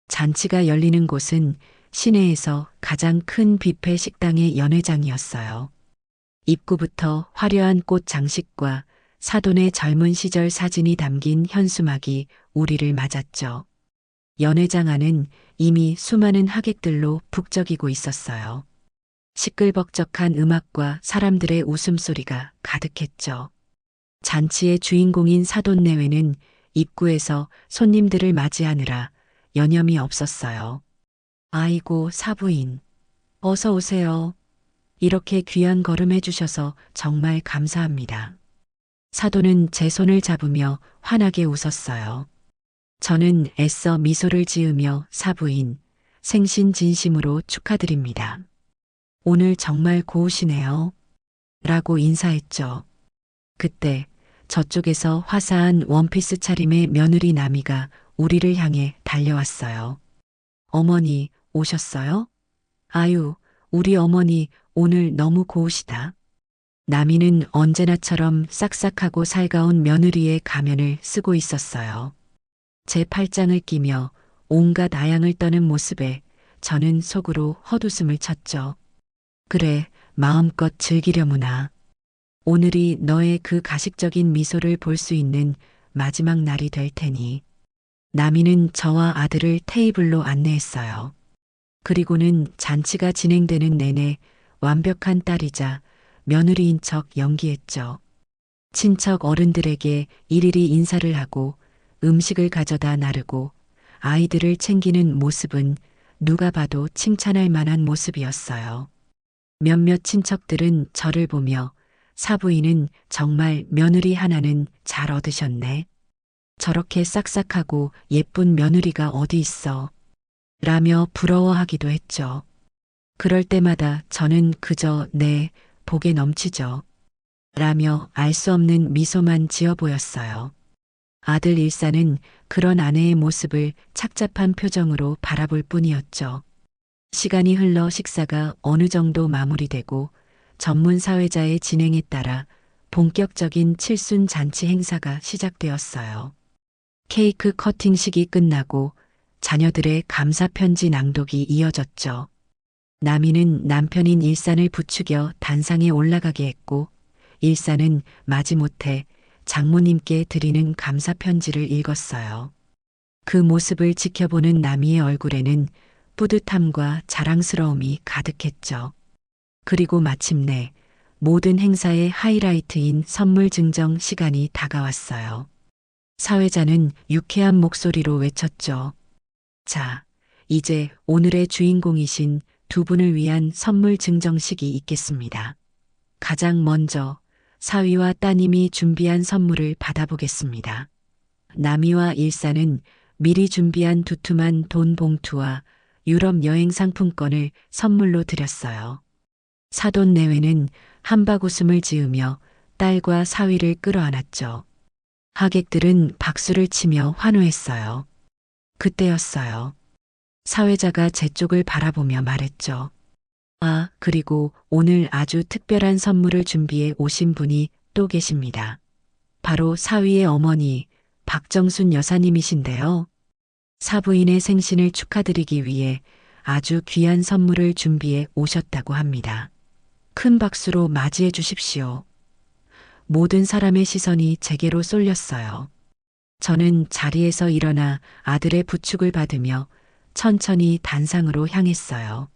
잔치가 열리는 곳은 시내에서 가장 큰 뷔페 식당의 연회장이었어요. 입구부터 화려한 꽃 장식과 사돈의 젊은 시절 사진이 담긴 현수막이 우리를 맞았죠. 연회장 안은 이미 수많은 하객들로 북적이고 있었어요. 시끌벅적한 음악과 사람들의 웃음소리가 가득했죠. 잔치의 주인공인 사돈내외는 입구에서 손님들을 맞이하느라 여념이 없었어요. 아이고, 사부인. 어서 오세요. 이렇게 귀한 걸음해 주셔서 정말 감사합니다. 사돈은 제 손을 잡으며 환하게 웃었어요. 저는 애써 미소를 지으며 사부인, 생신 진심으로 축하드립니다. 오늘 정말 고우시네요. 라고 인사했죠. 그때 저쪽에서 화사한 원피스 차림의 며느리 나미가 우리를 향해 달려왔어요. 어머니, 오셨어요? 아유, 우리 어머니 오늘 너무 고우시다. 나미는 언제나처럼 싹싹하고 살가운 며느리의 가면을 쓰고 있었어요. 제 팔짱을 끼며 온갖 아양을 떠는 모습에 저는 속으로 헛웃음을 쳤죠. 그래, 마음껏 즐기려무나. 오늘이 너의 그 가식적인 미소를 볼 수 있는 마지막 날이 될 테니. 나미는 저와 아들을 테이블로 안내했어요. 그리고는 잔치가 진행되는 내내 완벽한 딸이자 며느리인 척 연기했죠. 친척 어른들에게 일일이 인사를 하고 음식을 가져다 나르고 아이들을 챙기는 모습은 누가 봐도 칭찬할 만한 모습이었어요. 몇몇 친척들은 저를 보며 사부인은 정말 며느리 하나는 잘 얻으셨네. 저렇게 싹싹하고 예쁜 며느리가 어디 있어. 라며 부러워하기도 했죠. 그럴 때마다 저는 그저 네, 복에 넘치죠. 라며 알 수 없는 미소만 지어 보였어요. 아들 일사는 그런 아내의 모습을 착잡한 표정으로 바라볼 뿐이었죠. 시간이 흘러 식사가 어느 정도 마무리되고 전문 사회자의 진행에 따라 본격적인 칠순 잔치 행사가 시작되었어요. 케이크 커팅식이 끝나고 자녀들의 감사 편지 낭독이 이어졌죠. 나미는 남편인 일산을 부추겨 단상에 올라가게 했고 일산은 마지못해 장모님께 드리는 감사 편지를 읽었어요. 그 모습을 지켜보는 나미의 얼굴에는 뿌듯함과 자랑스러움이 가득했죠. 그리고 마침내 모든 행사의 하이라이트인 선물 증정 시간이 다가왔어요. 사회자는 유쾌한 목소리로 외쳤죠. 자, 이제 오늘의 주인공이신 두 분을 위한 선물 증정식이 있겠습니다. 가장 먼저 사위와 따님이 준비한 선물을 받아보겠습니다. 나미와 일사는 미리 준비한 두툼한 돈 봉투와 유럽 여행 상품권을 선물로 드렸어요. 사돈 내외는 한박웃음을 지으며 딸과 사위를 끌어안았죠. 하객들은 박수를 치며 환호했어요. 그때였어요. 사회자가 제 쪽을 바라보며 말했죠. 아, 그리고 오늘 아주 특별한 선물을 준비해 오신 분이 또 계십니다. 바로 사위의 어머니 박정순 여사님이신데요. 사부인의 생신을 축하드리기 위해 아주 귀한 선물을 준비해 오셨다고 합니다. 큰 박수로 맞이해 주십시오. 모든 사람의 시선이 제게로 쏠렸어요. 저는 자리에서 일어나 아들의 부축을 받으며 천천히 단상으로 향했어요.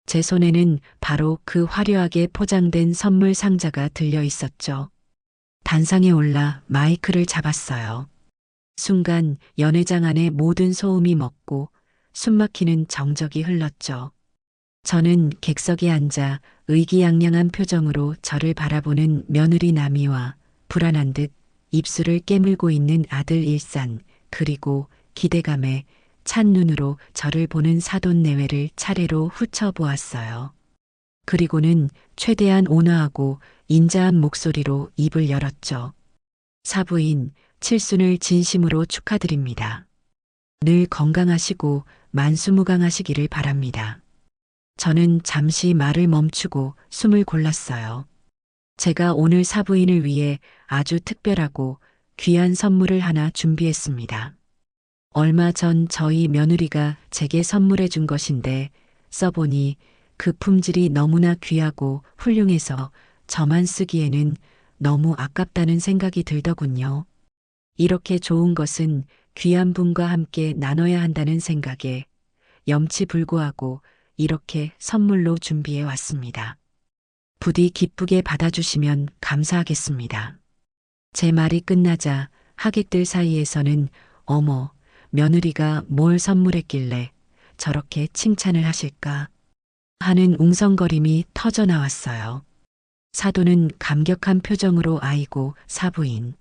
제 손에는 바로 그 화려하게 포장된 선물 상자가 들려 있었죠. 단상에 올라 마이크를 잡았어요. 순간 연회장 안의 모든 소음이 멎고 숨막히는 정적이 흘렀죠. 저는 객석에 앉아 의기양양한 표정으로 저를 바라보는 며느리 나미와 불안한 듯 입술을 깨물고 있는 아들 일산, 그리고 기대감에 찬 눈으로 저를 보는 사돈 내외를 차례로 훑어보았어요. 그리고는 최대한 온화하고 인자한 목소리로 입을 열었죠. 사부인, 칠순을 진심으로 축하드립니다. 늘 건강하시고 만수무강하시기를 바랍니다. 저는 잠시 말을 멈추고 숨을 골랐어요. 제가 오늘 사부인을 위해 아주 특별하고 귀한 선물을 하나 준비했습니다. 얼마 전 저희 며느리가 제게 선물해 준 것인데 써보니 그 품질이 너무나 귀하고 훌륭해서 저만 쓰기에는 너무 아깝다는 생각이 들더군요. 이렇게 좋은 것은 귀한 분과 함께 나눠야 한다는 생각에 염치불고하고 이렇게 선물로 준비해 왔습니다. 부디 기쁘게 받아주시면 감사하겠습니다. 제 말이 끝나자 하객들 사이에서는 어머, 며느리가 뭘 선물했길래 저렇게 칭찬을 하실까 하는 웅성거림이 터져 나왔어요. 사돈은 감격한 표정으로 아이고 사부인.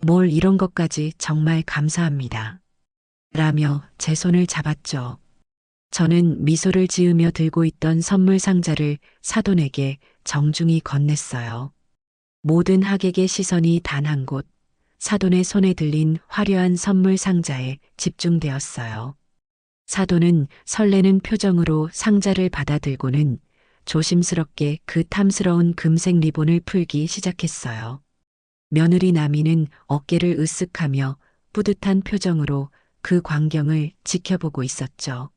뭘 이런 것까지 정말 감사합니다. 라며 제 손을 잡았죠. 저는 미소를 지으며 들고 있던 선물 상자를 사돈에게 정중히 건넸어요. 모든 하객의 시선이 단 한 곳, 사돈의 손에 들린 화려한 선물 상자에 집중되었어요. 사돈은 설레는 표정으로 상자를 받아들고는 조심스럽게 그 탐스러운 금색 리본을 풀기 시작했어요. 며느리 나미는 어깨를 으쓱하며 뿌듯한 표정으로 그 광경을 지켜보고 있었죠.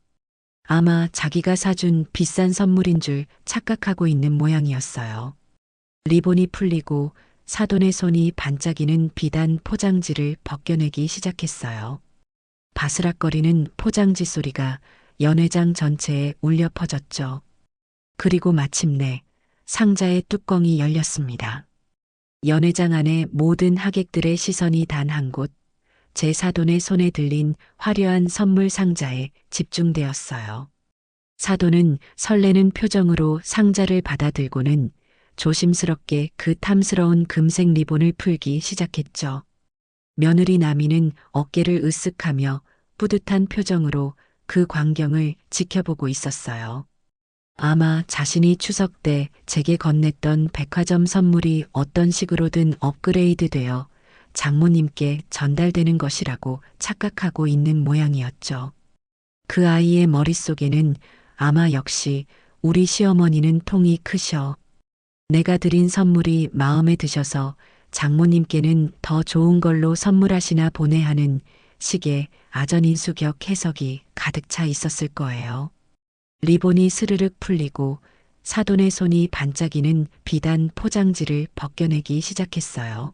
아마 자기가 사준 비싼 선물인 줄 착각하고 있는 모양이었어요. 리본이 풀리고 사돈의 손이 반짝이는 비단 포장지를 벗겨내기 시작했어요. 바스락거리는 포장지 소리가 연회장 전체에 울려 퍼졌죠. 그리고 마침내 상자의 뚜껑이 열렸습니다. 연회장 안에 모든 하객들의 시선이 단 한 곳, 제 사돈의 손에 들린 화려한 선물 상자에 집중되었어요. 사돈은 설레는 표정으로 상자를 받아들고는 조심스럽게 그 탐스러운 금색 리본을 풀기 시작했죠. 며느리 나미는 어깨를 으쓱하며 뿌듯한 표정으로 그 광경을 지켜보고 있었어요. 아마 자신이 추석 때 제게 건넸던 백화점 선물이 어떤 식으로든 업그레이드되어 장모님께 전달되는 것이라고 착각하고 있는 모양이었죠. 그 아이의 머릿속에는 아마 역시 우리 시어머니는 통이 크셔. 내가 드린 선물이 마음에 드셔서 장모님께는 더 좋은 걸로 선물하시나 보내 하는 식의 아전인수격 해석이 가득 차 있었을 거예요. 리본이 스르륵 풀리고 사돈의 손이 반짝이는 비단 포장지를 벗겨내기 시작했어요.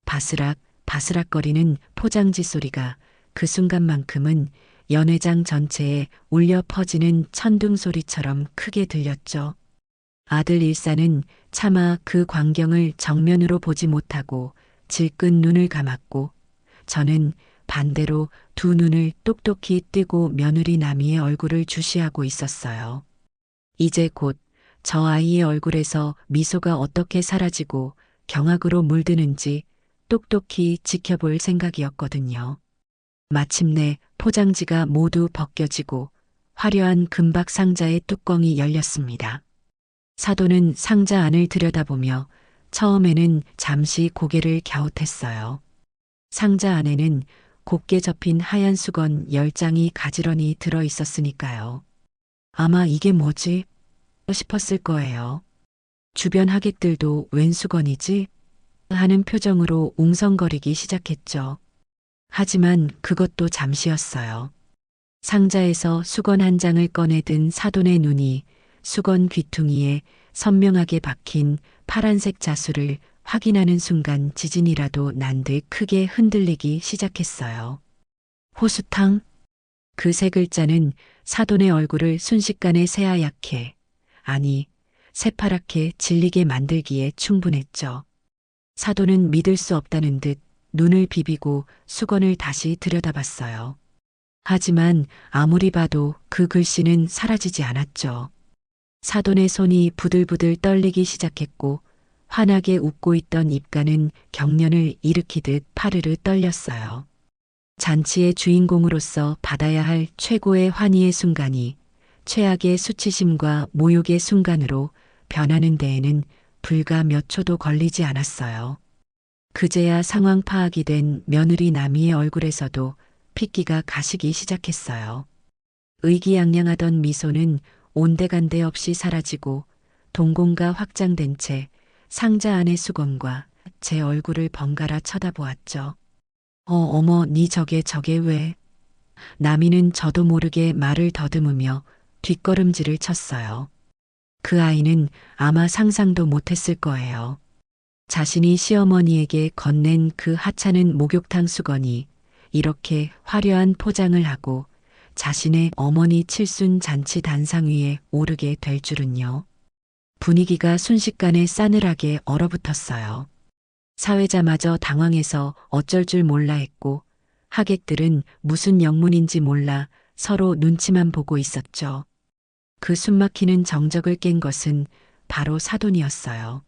바스락, 바스락거리는 포장지 소리가 그 순간만큼은 연회장 전체에 울려 퍼지는 천둥 소리처럼 크게 들렸죠. 아들 일사는 차마 그 광경을 정면으로 보지 못하고 질끈 눈을 감았고 저는 반대로 두 눈을 똑똑히 뜨고 며느리 나미의 얼굴을 주시하고 있었어요. 이제 곧 저 아이의 얼굴에서 미소가 어떻게 사라지고 경악으로 물드는지 똑똑히 지켜볼 생각이었거든요. 마침내 포장지가 모두 벗겨지고 화려한 금박 상자의 뚜껑이 열렸습니다. 사돈은 상자 안을 들여다보며 처음에는 잠시 고개를 갸웃했어요. 상자 안에는 곱게 접힌 하얀 수건 10장이 가지런히 들어 있었으니까요. 아마 이게 뭐지? 싶었을 거예요. 주변 하객들도 웬 수건이지? 하는 표정으로 웅성거리기 시작했죠. 하지만 그것도 잠시였어요. 상자에서 수건 한 장을 꺼내든 사돈의 눈이 수건 귀퉁이에 선명하게 박힌 파란색 자수를 확인하는 순간 지진이라도 난 듯 크게 흔들리기 시작했어요. 호수탕? 그 세 글자는 사돈의 얼굴을 순식간에 새하얗게, 아니, 새파랗게 질리게 만들기에 충분했죠. 사돈은 믿을 수 없다는 듯 눈을 비비고 수건을 다시 들여다봤어요. 하지만 아무리 봐도 그 글씨는 사라지지 않았죠. 사돈의 손이 부들부들 떨리기 시작했고 환하게 웃고 있던 입가는 경련을 일으키듯 파르르 떨렸어요. 잔치의 주인공으로서 받아야 할 최고의 환희의 순간이 최악의 수치심과 모욕의 순간으로 변하는 데에는 불과 몇 초도 걸리지 않았어요. 그제야 상황 파악이 된 며느리 나미의 얼굴에서도 핏기가 가시기 시작했어요. 의기양양하던 미소는 온데간데 없이 사라지고 동공가 확장된 채 상자 안의 수건과 제 얼굴을 번갈아 쳐다보았죠. 어머, 니 저게 왜? 나미는 저도 모르게 말을 더듬으며 뒷걸음질을 쳤어요. 그 아이는 아마 상상도 못했을 거예요. 자신이 시어머니에게 건넨 그 하찮은 목욕탕 수건이 이렇게 화려한 포장을 하고 자신의 어머니 칠순 잔치 단상 위에 오르게 될 줄은요. 분위기가 순식간에 싸늘하게 얼어붙었어요. 사회자마저 당황해서 어쩔 줄 몰라 했고 하객들은 무슨 영문인지 몰라 서로 눈치만 보고 있었죠. 그 숨막히는 정적을 깬 것은 바로 사돈이었어요.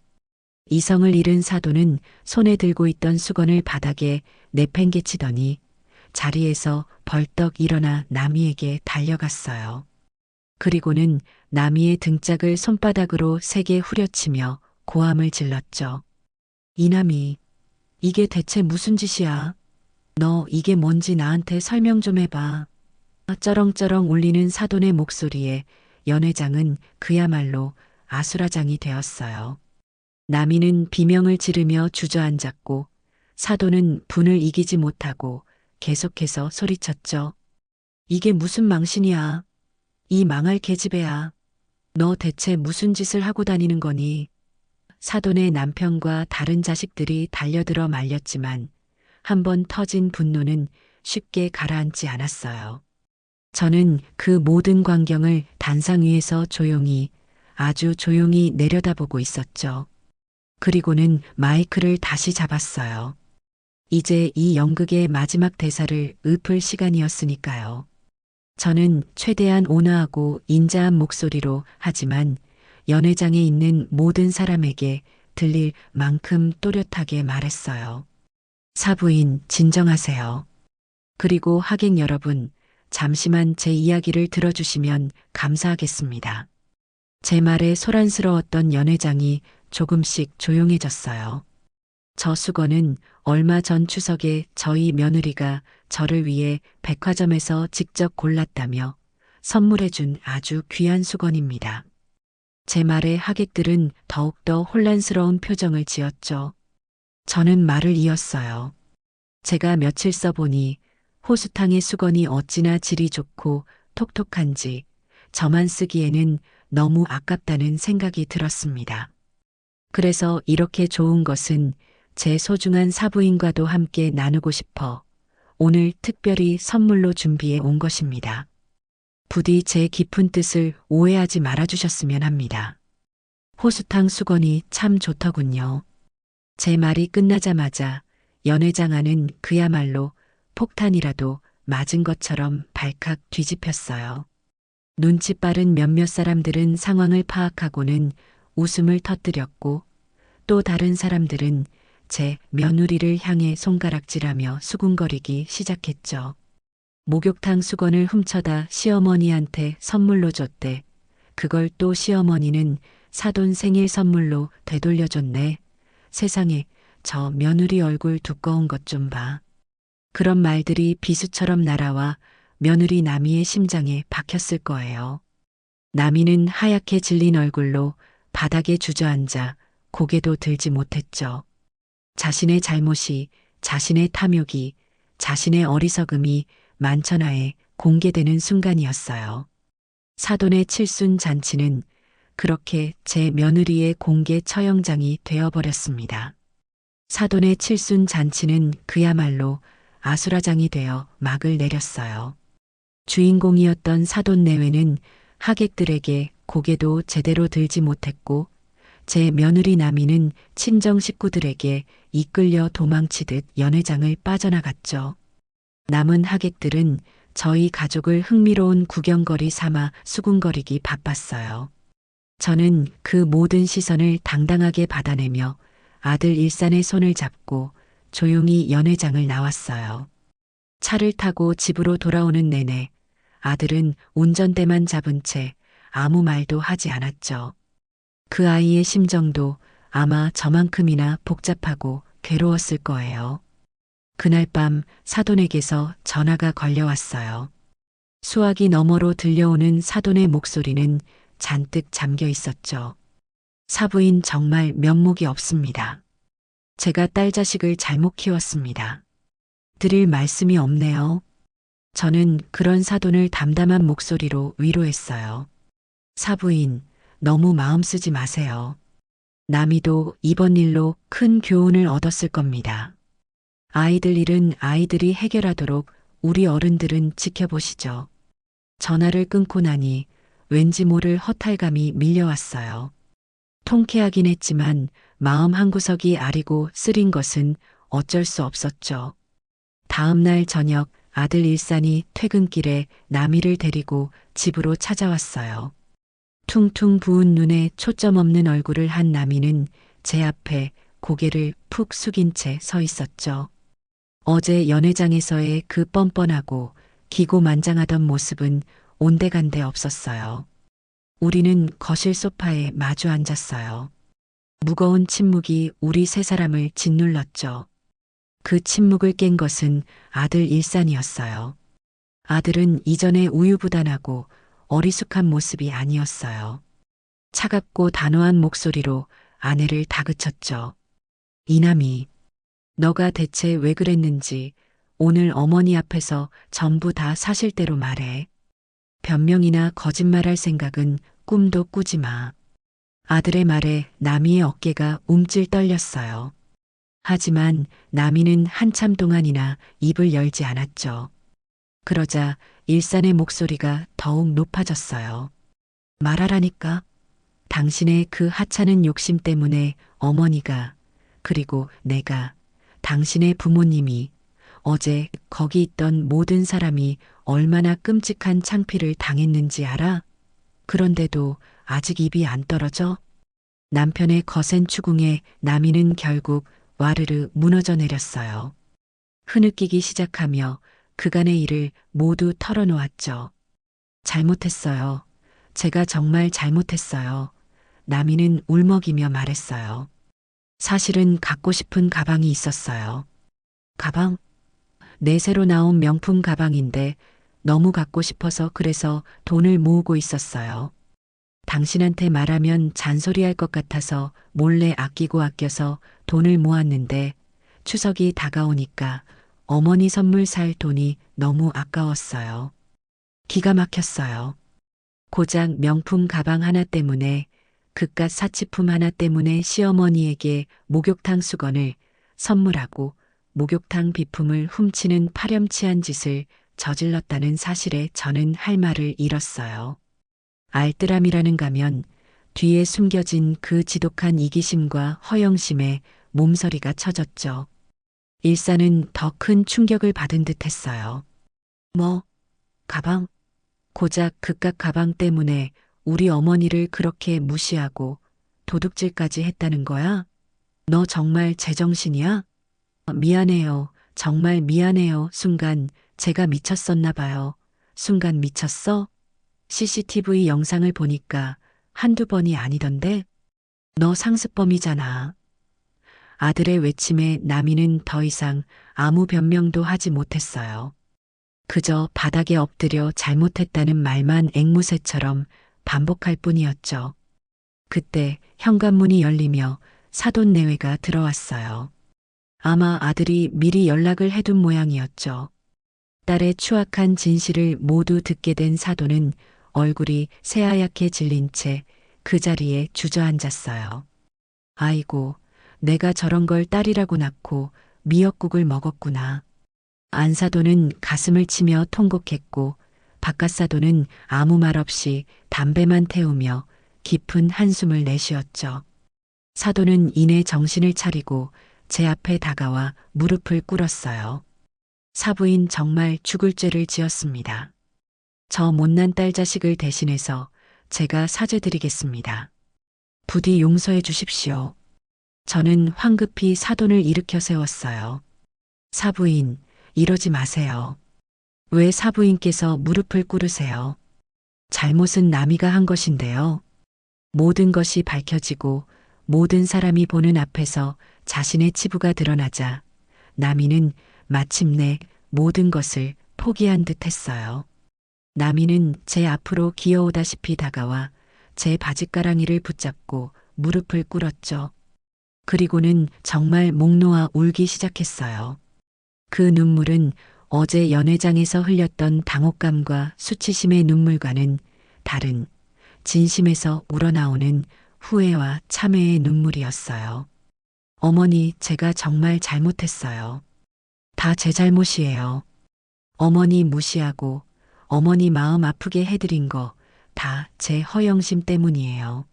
이성을 잃은 사돈은 손에 들고 있던 수건을 바닥에 내팽개치더니 자리에서 벌떡 일어나 나미에게 달려갔어요. 그리고는 나미의 등짝을 손바닥으로 세게 후려치며 고함을 질렀죠. 이남이, 이게 대체 무슨 짓이야? 너 이게 뭔지 나한테 설명 좀 해봐. 쩌렁쩌렁 울리는 사돈의 목소리에 연회장은 그야말로 아수라장이 되었어요. 나미는 비명을 지르며 주저앉았고 사돈은 분을 이기지 못하고 계속해서 소리쳤죠. 이게 무슨 망신이야? 이 망할 계집애야. 너 대체 무슨 짓을 하고 다니는 거니? 사돈의 남편과 다른 자식들이 달려들어 말렸지만 한번 터진 분노는 쉽게 가라앉지 않았어요. 저는 그 모든 광경을 단상 위에서 조용히, 아주 조용히 내려다보고 있었죠. 그리고는 마이크를 다시 잡았어요. 이제 이 연극의 마지막 대사를 읊을 시간이었으니까요. 저는 최대한 온화하고 인자한 목소리로 하지만 연회장에 있는 모든 사람에게 들릴 만큼 또렷하게 말했어요. 사부인, 진정하세요. 그리고 하객 여러분, 잠시만 제 이야기를 들어주시면 감사하겠습니다. 제 말에 소란스러웠던 연회장이 조금씩 조용해졌어요. 저 수건은 얼마 전 추석에 저희 며느리가 저를 위해 백화점에서 직접 골랐다며 선물해준 아주 귀한 수건입니다. 제 말에 하객들은 더욱더 혼란스러운 표정을 지었죠. 저는 말을 이었어요. 제가 며칠 써보니 호수탕의 수건이 어찌나 질이 좋고 톡톡한지 저만 쓰기에는 너무 아깝다는 생각이 들었습니다. 그래서 이렇게 좋은 것은 제 소중한 사부인과도 함께 나누고 싶어 오늘 특별히 선물로 준비해 온 것입니다. 부디 제 깊은 뜻을 오해하지 말아주셨으면 합니다. 호수탕 수건이 참 좋더군요. 제 말이 끝나자마자 연회장 안은 그야말로 폭탄이라도 맞은 것처럼 발칵 뒤집혔어요. 눈치 빠른 몇몇 사람들은 상황을 파악하고는 웃음을 터뜨렸고 또 다른 사람들은 제 며느리를 향해 손가락질하며 수군거리기 시작했죠. 목욕탕 수건을 훔쳐다 시어머니한테 선물로 줬대. 그걸 또 시어머니는 사돈 생일 선물로 되돌려줬네. 세상에 저 며느리 얼굴 두꺼운 것 좀 봐. 그런 말들이 비수처럼 날아와 며느리 나미의 심장에 박혔을 거예요. 나미는 하얗게 질린 얼굴로 바닥에 주저앉아 고개도 들지 못했죠. 자신의 잘못이, 자신의 탐욕이, 자신의 어리석음이 만천하에 공개되는 순간이었어요. 사돈의 칠순 잔치는 그렇게 제 며느리의 공개 처형장이 되어버렸습니다. 사돈의 칠순 잔치는 그야말로 아수라장이 되어 막을 내렸어요. 주인공이었던 사돈 내외는 하객들에게 고개도 제대로 들지 못했고 제 며느리 나미는 친정 식구들에게 이끌려 도망치듯 연회장을 빠져나갔죠. 남은 하객들은 저희 가족을 흥미로운 구경거리 삼아 수군거리기 바빴어요. 저는 그 모든 시선을 당당하게 받아내며 아들 일산의 손을 잡고 조용히 연회장을 나왔어요. 차를 타고 집으로 돌아오는 내내 아들은 운전대만 잡은 채 아무 말도 하지 않았죠. 그 아이의 심정도 아마 저만큼이나 복잡하고 괴로웠을 거예요. 그날 밤 사돈에게서 전화가 걸려왔어요. 수화기 너머로 들려오는 사돈의 목소리는 잔뜩 잠겨 있었죠. 사부인 정말 면목이 없습니다. 제가 딸 자식을 잘못 키웠습니다. 드릴 말씀이 없네요. 저는 그런 사돈을 담담한 목소리로 위로했어요. 사부인, 너무 마음 쓰지 마세요. 나미도 이번 일로 큰 교훈을 얻었을 겁니다. 아이들 일은 아이들이 해결하도록 우리 어른들은 지켜보시죠. 전화를 끊고 나니 왠지 모를 허탈감이 밀려왔어요. 통쾌하긴 했지만 마음 한구석이 아리고 쓰린 것은 어쩔 수 없었죠. 다음 날 저녁 아들 일산이 퇴근길에 나미를 데리고 집으로 찾아왔어요. 퉁퉁 부은 눈에 초점 없는 얼굴을 한 나미는 제 앞에 고개를 푹 숙인 채 서 있었죠. 어제 연회장에서의 그 뻔뻔하고 기고만장하던 모습은 온데간데 없었어요. 우리는 거실 소파에 마주 앉았어요. 무거운 침묵이 우리 세 사람을 짓눌렀죠. 그 침묵을 깬 것은 아들 일산이었어요. 아들은 이전에 우유부단하고 어리숙한 모습이 아니었어요. 차갑고 단호한 목소리로 아내를 다그쳤죠. 이남이, 너가 대체 왜 그랬는지 오늘 어머니 앞에서 전부 다 사실대로 말해. 변명이나 거짓말할 생각은 꿈도 꾸지 마. 아들의 말에 나미의 어깨가 움찔 떨렸어요. 하지만 나미는 한참 동안이나 입을 열지 않았죠. 그러자 일산의 목소리가 더욱 높아졌어요. 말하라니까. 당신의 그 하찮은 욕심 때문에 어머니가, 그리고 내가, 당신의 부모님이, 어제 거기 있던 모든 사람이 얼마나 끔찍한 창피를 당했는지 알아? 그런데도 아직 입이 안 떨어져? 남편의 거센 추궁에 나미는 결국 와르르 무너져 내렸어요. 흐느끼기 시작하며 그간의 일을 모두 털어놓았죠. 잘못했어요. 제가 정말 잘못했어요. 나미는 울먹이며 말했어요. 사실은 갖고 싶은 가방이 있었어요. 가방? 내 새로 나온 명품 가방인데 너무 갖고 싶어서 그래서 돈을 모으고 있었어요. 당신한테 말하면 잔소리할 것 같아서 몰래 아껴서 돈을 모았는데 추석이 다가오니까 어머니 선물 살 돈이 너무 아까웠어요. 기가 막혔어요. 고작 명품 가방 하나 때문에 그깟 사치품 하나 때문에 시어머니에게 목욕탕 수건을 선물하고 목욕탕 비품을 훔치는 파렴치한 짓을 저질렀다는 사실에 저는 할 말을 잃었어요. 알뜰함이라는 가면 뒤에 숨겨진 그 지독한 이기심과 허영심에 몸서리가 쳐졌죠. 일사는 더 큰 충격을 받은 듯 했어요. 뭐, 가방? 고작 그깟 가방 때문에 우리 어머니를 그렇게 무시하고 도둑질까지 했다는 거야? 너 정말 제정신이야? 미안해요. 정말 미안해요. 순간 제가 미쳤었나 봐요. 순간 미쳤어? CCTV 영상을 보니까 한두 번이 아니던데? 너 상습범이잖아. 아들의 외침에 나미는 더 이상 아무 변명도 하지 못했어요. 그저 바닥에 엎드려 잘못했다는 말만 앵무새처럼 반복할 뿐이었죠. 그때 현관문이 열리며 사돈 내외가 들어왔어요. 아마 아들이 미리 연락을 해둔 모양이었죠. 딸의 추악한 진실을 모두 듣게 된 사돈은 얼굴이 새하얗게 질린 채 그 자리에 주저앉았어요. 아이고, 내가 저런 걸 딸이라고 낳고 미역국을 먹었구나. 안사돈은 가슴을 치며 통곡했고 바깥사돈은 아무 말 없이 담배만 태우며 깊은 한숨을 내쉬었죠. 사돈은 이내 정신을 차리고 제 앞에 다가와 무릎을 꿇었어요. 사부인 정말 죽을 죄를 지었습니다. 저 못난 딸 자식을 대신해서 제가 사죄드리겠습니다. 부디 용서해 주십시오. 저는 황급히 사돈을 일으켜 세웠어요. 사부인, 이러지 마세요. 왜 사부인께서 무릎을 꿇으세요? 잘못은 나미가 한 것인데요. 모든 것이 밝혀지고 모든 사람이 보는 앞에서 자신의 치부가 드러나자 나미는 마침내 모든 것을 포기한 듯 했어요. 나미는 제 앞으로 기어오다시피 다가와 제 바짓가랑이를 붙잡고 무릎을 꿇었죠. 그리고는 정말 목 놓아 울기 시작했어요. 그 눈물은 어제 연회장에서 흘렸던 당혹감과 수치심의 눈물과는 다른 진심에서 우러나오는 후회와 참회의 눈물이었어요. 어머니, 제가 정말 잘못했어요. 다 제 잘못이에요. 어머니 무시하고 어머니 마음 아프게 해드린 거 다 제 허영심 때문이에요.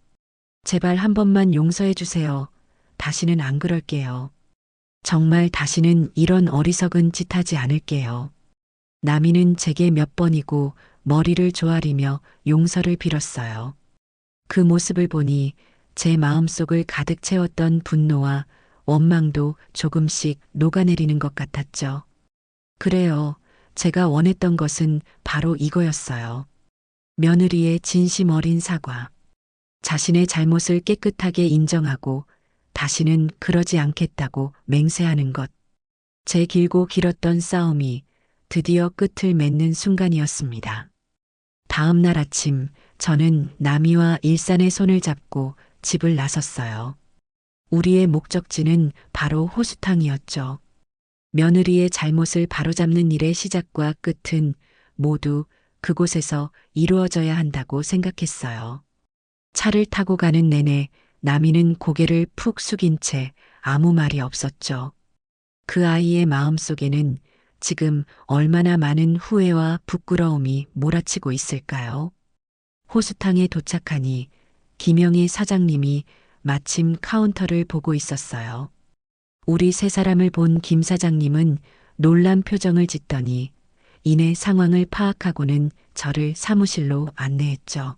제발 한 번만 용서해 주세요. 다시는 안 그럴게요. 정말 다시는 이런 어리석은 짓 하지 않을게요. 나미는 제게 몇 번이고 머리를 조아리며 용서를 빌었어요. 그 모습을 보니 제 마음속을 가득 채웠던 분노와 원망도 조금씩 녹아내리는 것 같았죠. 그래요. 제가 원했던 것은 바로 이거였어요. 며느리의 진심 어린 사과. 자신의 잘못을 깨끗하게 인정하고 다시는 그러지 않겠다고 맹세하는 것. 제 길고 길었던 싸움이 드디어 끝을 맺는 순간이었습니다. 다음 날 아침 저는 나미와 일산의 손을 잡고 집을 나섰어요. 우리의 목적지는 바로 호수탕이었죠. 며느리의 잘못을 바로잡는 일의 시작과 끝은 모두 그곳에서 이루어져야 한다고 생각했어요. 차를 타고 가는 내내 나미는 고개를 푹 숙인 채 아무 말이 없었죠. 그 아이의 마음 속에는 지금 얼마나 많은 후회와 부끄러움이 몰아치고 있을까요? 호수탕에 도착하니 김영희 사장님이 마침 카운터를 보고 있었어요. 우리 세 사람을 본 김 사장님은 놀란 표정을 짓더니 이내 상황을 파악하고는 저를 사무실로 안내했죠.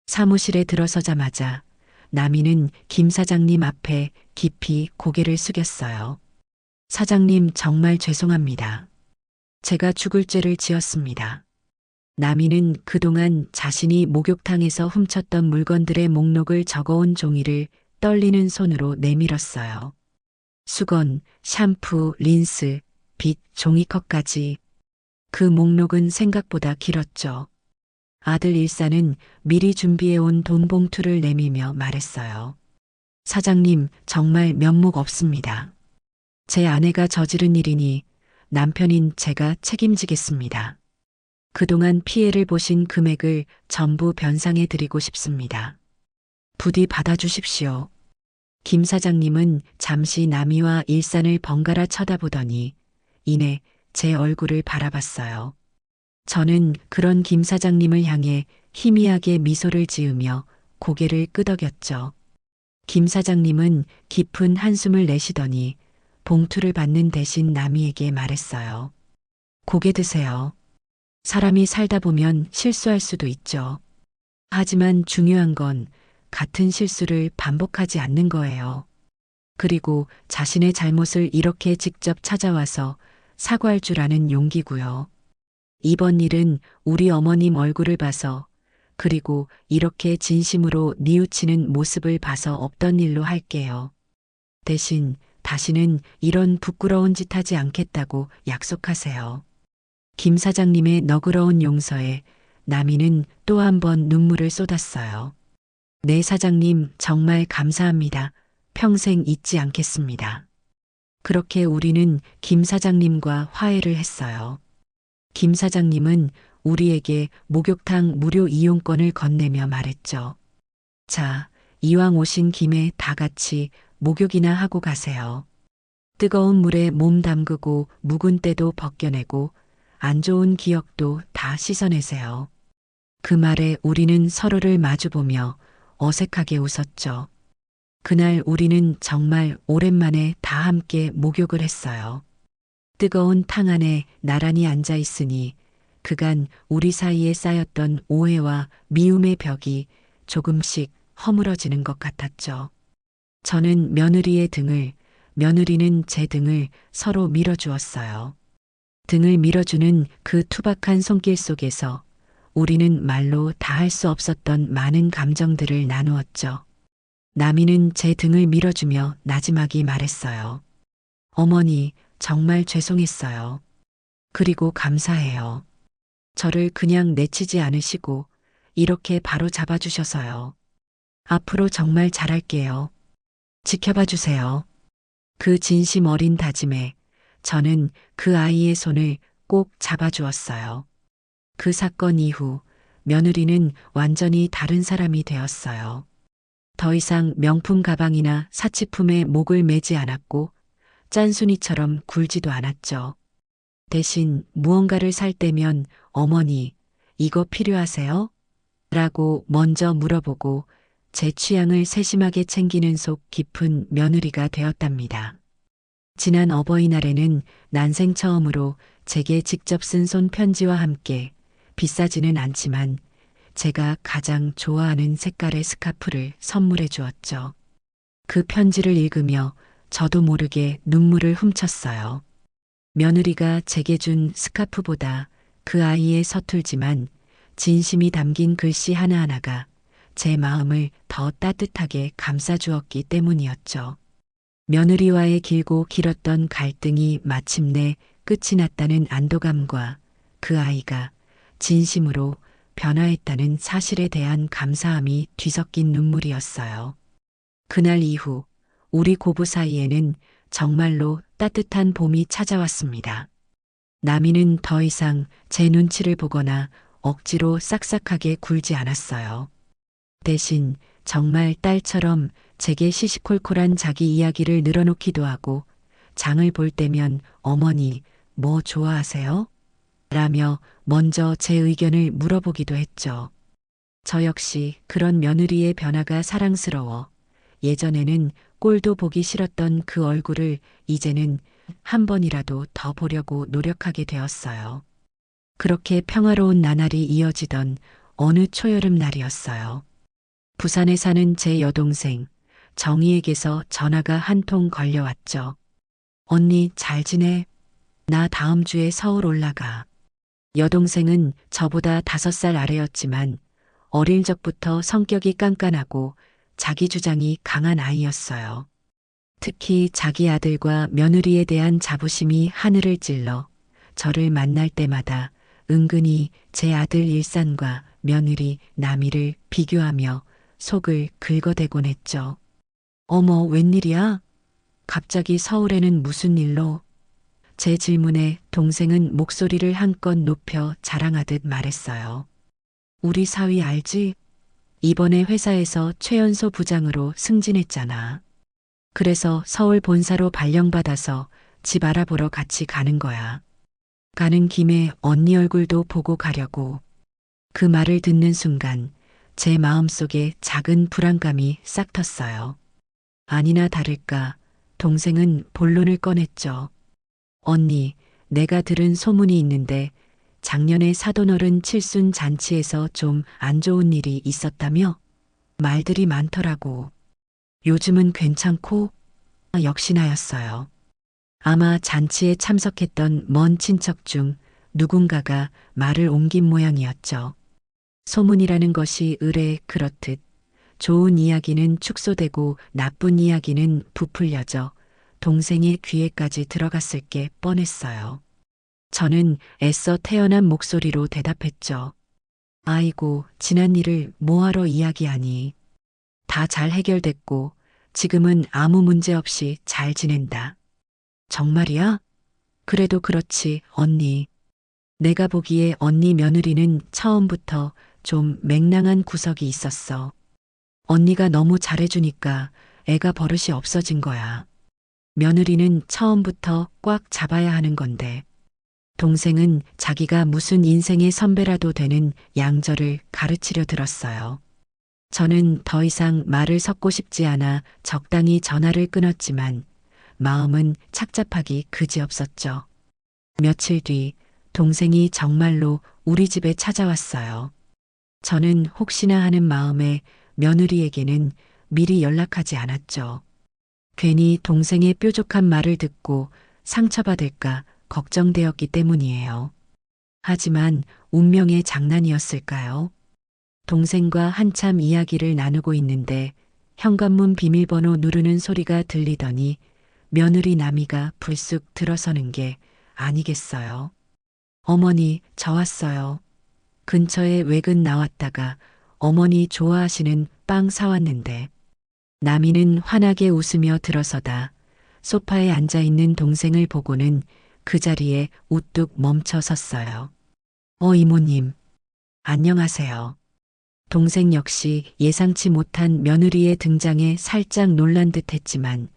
사무실에 들어서자마자 나미는 김 사장님 앞에 깊이 고개를 숙였어요. 사장님 정말 죄송합니다. 제가 죽을 죄를 지었습니다. 나미는 그동안 자신이 목욕탕에서 훔쳤던 물건들의 목록을 적어온 종이를 떨리는 손으로 내밀었어요. 수건, 샴푸, 린스, 빗, 종이컵까지. 그 목록은 생각보다 길었죠. 아들 일사는 미리 준비해온 돈 봉투를 내밀며 말했어요. 사장님, 정말 면목 없습니다. 제 아내가 저지른 일이니 남편인 제가 책임지겠습니다. 그동안 피해를 보신 금액을 전부 변상해 드리고 싶습니다. 부디 받아주십시오. 김 사장님은 잠시 나미와 일산을 번갈아 쳐다보더니 이내 제 얼굴을 바라봤어요. 저는 그런 김 사장님을 향해 희미하게 미소를 지으며 고개를 끄덕였죠. 김 사장님은 깊은 한숨을 내쉬더니 봉투를 받는 대신 나미에게 말했어요. 고개 드세요. 사람이 살다 보면 실수할 수도 있죠. 하지만 중요한 건 같은 실수를 반복하지 않는 거예요. 그리고 자신의 잘못을 이렇게 직접 찾아와서 사과할 줄 아는 용기고요. 이번 일은 우리 어머님 얼굴을 봐서 그리고 이렇게 진심으로 뉘우치는 모습을 봐서 없던 일로 할게요. 대신 다시는 이런 부끄러운 짓 하지 않겠다고 약속하세요. 김 사장님의 너그러운 용서에 나미는 또 한 번 눈물을 쏟았어요. 네 사장님 정말 감사합니다. 평생 잊지 않겠습니다. 그렇게 우리는 김 사장님과 화해를 했어요. 김 사장님은 우리에게 목욕탕 무료 이용권을 건네며 말했죠. 자, 이왕 오신 김에 다 같이 목욕이나 하고 가세요. 뜨거운 물에 몸 담그고 묵은 때도 벗겨내고 안 좋은 기억도 다 씻어내세요. 그 말에 우리는 서로를 마주보며 어색하게 웃었죠. 그날 우리는 정말 오랜만에 다 함께 목욕을 했어요. 뜨거운 탕 안에 나란히 앉아 있으니 그간 우리 사이에 쌓였던 오해와 미움의 벽이 조금씩 허물어지는 것 같았죠. 저는 며느리의 등을, 며느리는 제 등을 서로 밀어주었어요. 등을 밀어주는 그 투박한 손길 속에서 우리는 말로 다 할 수 없었던 많은 감정들을 나누었죠. 나미는 제 등을 밀어주며 나지막이 말했어요. 어머니, 정말 죄송했어요. 그리고 감사해요. 저를 그냥 내치지 않으시고 이렇게 바로 잡아주셔서요. 앞으로 정말 잘할게요. 지켜봐 주세요. 그 진심 어린 다짐에 저는 그 아이의 손을 꼭 잡아주었어요. 그 사건 이후 며느리는 완전히 다른 사람이 되었어요. 더 이상 명품 가방이나 사치품에 목을 매지 않았고 짠순이처럼 굴지도 않았죠. 대신 무언가를 살 때면 어머니, 이거 필요하세요? 라고 먼저 물어보고 제 취향을 세심하게 챙기는 속 깊은 며느리가 되었답니다. 지난 어버이날에는 난생 처음으로 제게 직접 쓴 손 편지와 함께 비싸지는 않지만 제가 가장 좋아하는 색깔의 스카프를 선물해 주었죠. 그 편지를 읽으며 저도 모르게 눈물을 훔쳤어요. 며느리가 제게 준 스카프보다 그 아이의 서툴지만 진심이 담긴 글씨 하나하나가 제 마음을 더 따뜻하게 감싸주었기 때문이었죠. 며느리와의 길고 길었던 갈등이 마침내 끝이 났다는 안도감과 그 아이가 진심으로 변화했다는 사실에 대한 감사함이 뒤섞인 눈물이었어요. 그날 이후 우리 고부 사이에는 정말로 따뜻한 봄이 찾아왔습니다. 나미는 더 이상 제 눈치를 보거나 억지로 싹싹하게 굴지 않았어요. 대신 정말 딸처럼 제게 시시콜콜한 자기 이야기를 늘어놓기도 하고 장을 볼 때면 어머니 뭐 좋아하세요? 라며 먼저 제 의견을 물어보기도 했죠. 저 역시 그런 며느리의 변화가 사랑스러워 예전에는 꼴도 보기 싫었던 그 얼굴을 이제는 한 번이라도 더 보려고 노력하게 되었어요. 그렇게 평화로운 나날이 이어지던 어느 초여름 날이었어요. 부산에 사는 제 여동생 정희에게서 전화가 한 통 걸려왔죠. 언니 잘 지내? 나 다음 주에 서울 올라가. 여동생은 저보다 5살 아래였지만 어릴 적부터 성격이 깐깐하고 자기 주장이 강한 아이였어요. 특히 자기 아들과 며느리에 대한 자부심이 하늘을 찔러 저를 만날 때마다 은근히 제 아들 일산과 며느리 나미를 비교하며 속을 긁어대곤 했죠. 어머, 웬일이야? 갑자기 서울에는 무슨 일로? 제 질문에 동생은 목소리를 한껏 높여 자랑하듯 말했어요. 우리 사위 알지? 이번에 회사에서 최연소 부장으로 승진했잖아. 그래서 서울 본사로 발령받아서 집 알아보러 같이 가는 거야. 가는 김에 언니 얼굴도 보고 가려고. 그 말을 듣는 순간 제 마음속에 작은 불안감이 싹 텄어요. 아니나 다를까 동생은 본론을 꺼냈죠. 언니, 내가 들은 소문이 있는데 작년에 사돈어른 칠순 잔치에서 좀 안 좋은 일이 있었다며? 말들이 많더라고. 요즘은 괜찮고? 역시나였어요. 아마 잔치에 참석했던 먼 친척 중 누군가가 말을 옮긴 모양이었죠. 소문이라는 것이 의뢰 그렇듯 좋은 이야기는 축소되고 나쁜 이야기는 부풀려져 동생의 귀에까지 들어갔을 게 뻔했어요. 저는 애써 태어난 목소리로 대답했죠. 아이고, 지난 일을 뭐하러 이야기하니. 다 잘 해결됐고 지금은 아무 문제 없이 잘 지낸다. 정말이야? 그래도 그렇지, 언니. 내가 보기에 언니 며느리는 처음부터 좀 맹랑한 구석이 있었어. 언니가 너무 잘해주니까 애가 버릇이 없어진 거야. 며느리는 처음부터 꽉 잡아야 하는 건데. 동생은 자기가 무슨 인생의 선배라도 되는 양절을 가르치려 들었어요. 저는 더 이상 말을 섞고 싶지 않아 적당히 전화를 끊었지만 마음은 착잡하기 그지없었죠. 며칠 뒤 동생이 정말로 우리 집에 찾아왔어요. 저는 혹시나 하는 마음에 며느리에게는 미리 연락하지 않았죠. 괜히 동생의 뾰족한 말을 듣고 상처받을까 걱정되었기 때문이에요. 하지만 운명의 장난이었을까요? 동생과 한참 이야기를 나누고 있는데 현관문 비밀번호 누르는 소리가 들리더니 며느리 나미가 불쑥 들어서는 게 아니겠어요. 어머니, 저 왔어요. 근처에 외근 나왔다가 어머니 좋아하시는 빵 사왔는데. 나미는 환하게 웃으며 들어서다 소파에 앉아있는 동생을 보고는 그 자리에 우뚝 멈춰 섰어요. 이모님, 안녕하세요. 동생 역시 예상치 못한 며느리의 등장에 살짝 놀란 듯 했지만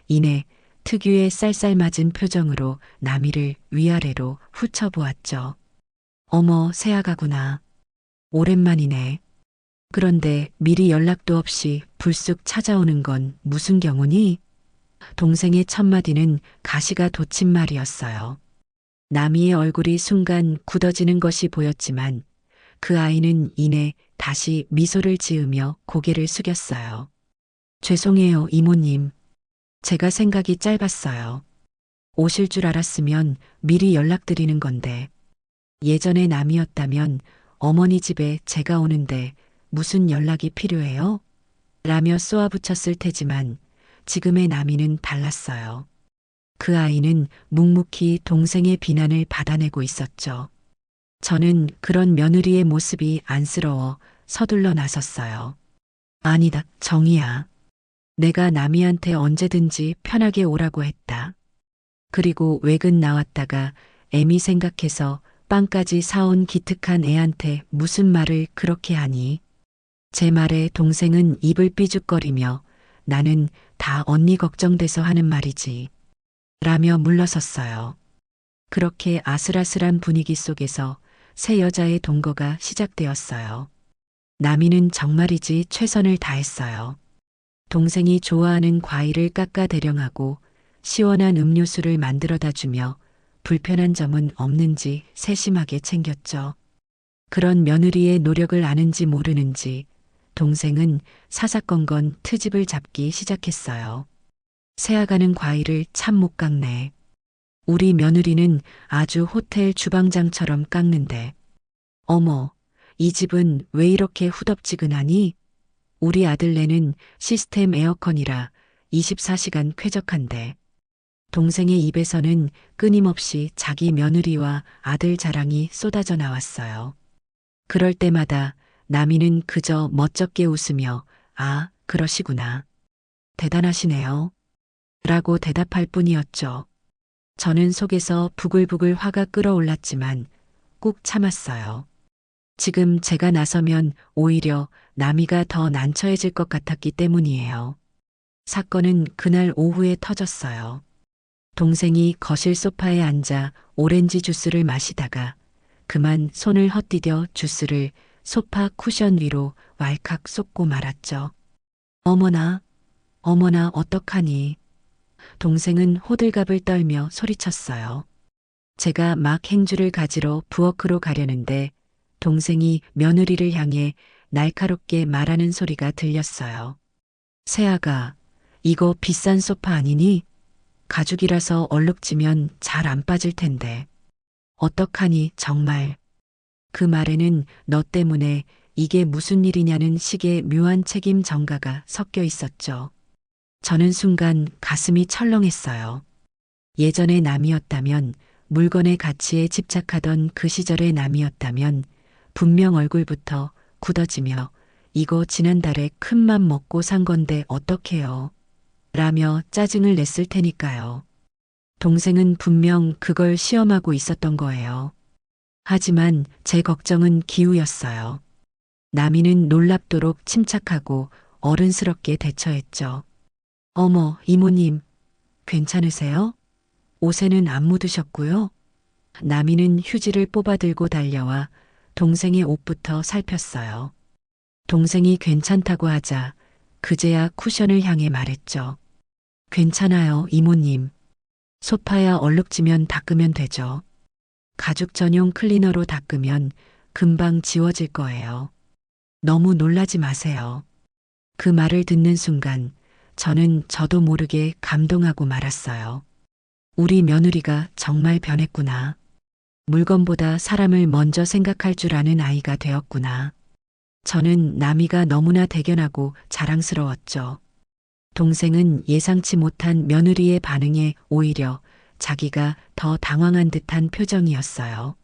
이내 특유의 쌀쌀맞은 표정으로 나미를 위아래로 훑어보았죠. 어머, 새아가구나. 오랜만이네. 그런데 미리 연락도 없이 불쑥 찾아오는 건 무슨 경우니? 동생의 첫마디는 가시가 돋친 말이었어요. 나미의 얼굴이 순간 굳어지는 것이 보였지만 그 아이는 이내 다시 미소를 지으며 고개를 숙였어요. 죄송해요, 이모님. 제가 생각이 짧았어요. 오실 줄 알았으면 미리 연락드리는 건데. 예전에 남이었다면 어머니 집에 제가 오는데 무슨 연락이 필요해요? 라며 쏘아붙였을 테지만 지금의 남이는 달랐어요. 그 아이는 묵묵히 동생의 비난을 받아내고 있었죠. 저는 그런 며느리의 모습이 안쓰러워 서둘러 나섰어요. 아니다, 정이야. 내가 남이한테 언제든지 편하게 오라고 했다. 그리고 외근 나왔다가 애미 생각해서 빵까지 사온 기특한 애한테 무슨 말을 그렇게 하니? 제 말에 동생은 입을 삐죽거리며 나는 다 언니 걱정돼서 하는 말이지. 라며 물러섰어요. 그렇게 아슬아슬한 분위기 속에서 새 여자의 동거가 시작되었어요. 나미는 정말이지 최선을 다했어요. 동생이 좋아하는 과일을 깎아 대령하고 시원한 음료수를 만들어다 주며 불편한 점은 없는지 세심하게 챙겼죠. 그런 며느리의 노력을 아는지 모르는지 동생은 사사건건 트집을 잡기 시작했어요. 새아가는 과일을 참 못 깎네. 우리 며느리는 아주 호텔 주방장처럼 깎는데. 어머, 이 집은 왜 이렇게 후덥지근하니? 우리 아들네는 시스템 에어컨이라 24시간 쾌적한데. 동생의 입에서는 끊임없이 자기 며느리와 아들 자랑이 쏟아져 나왔어요. 그럴 때마다 나미는 그저 멋쩍게 웃으며 아, 그러시구나. 대단하시네요. 라고 대답할 뿐이었죠. 저는 속에서 부글부글 화가 끓어올랐지만 꾹 참았어요. 지금 제가 나서면 오히려 나미가 더 난처해질 것 같았기 때문이에요. 사건은 그날 오후에 터졌어요. 동생이 거실 소파에 앉아 오렌지 주스를 마시다가 그만 손을 헛디뎌 주스를 소파 쿠션 위로 왈칵 쏟고 말았죠. 어머나, 어머나 어떡하니. 동생은 호들갑을 떨며 소리쳤어요. 제가 막 행주를 가지러 부엌으로 가려는데 동생이 며느리를 향해 날카롭게 말하는 소리가 들렸어요. 새아가, 이거 비싼 소파 아니니? 가죽이라서 얼룩지면 잘 안 빠질 텐데. 어떡하니 정말. 그 말에는 너 때문에 이게 무슨 일이냐는 식의 묘한 책임 전가가 섞여 있었죠. 저는 순간 가슴이 철렁했어요. 예전의 남이었다면, 물건의 가치에 집착하던 그 시절의 남이었다면 분명 얼굴부터 굳어지며 이거 지난달에 큰 맘 먹고 산 건데 어떡해요. 라며 짜증을 냈을 테니까요. 동생은 분명 그걸 시험하고 있었던 거예요. 하지만 제 걱정은 기우였어요. 나미는 놀랍도록 침착하고 어른스럽게 대처했죠. 어머, 이모님, 괜찮으세요? 옷에는 안 묻으셨고요. 나미는 휴지를 뽑아 들고 달려와 동생의 옷부터 살폈어요. 동생이 괜찮다고 하자 그제야 쿠션을 향해 말했죠. 괜찮아요, 이모님. 소파야 얼룩지면 닦으면 되죠. 가죽 전용 클리너로 닦으면 금방 지워질 거예요. 너무 놀라지 마세요. 그 말을 듣는 순간 저는 저도 모르게 감동하고 말았어요. 우리 며느리가 정말 변했구나. 물건보다 사람을 먼저 생각할 줄 아는 아이가 되었구나. 저는 나미가 너무나 대견하고 자랑스러웠죠. 동생은 예상치 못한 며느리의 반응에 오히려 자기가 더 당황한 듯한 표정이었어요.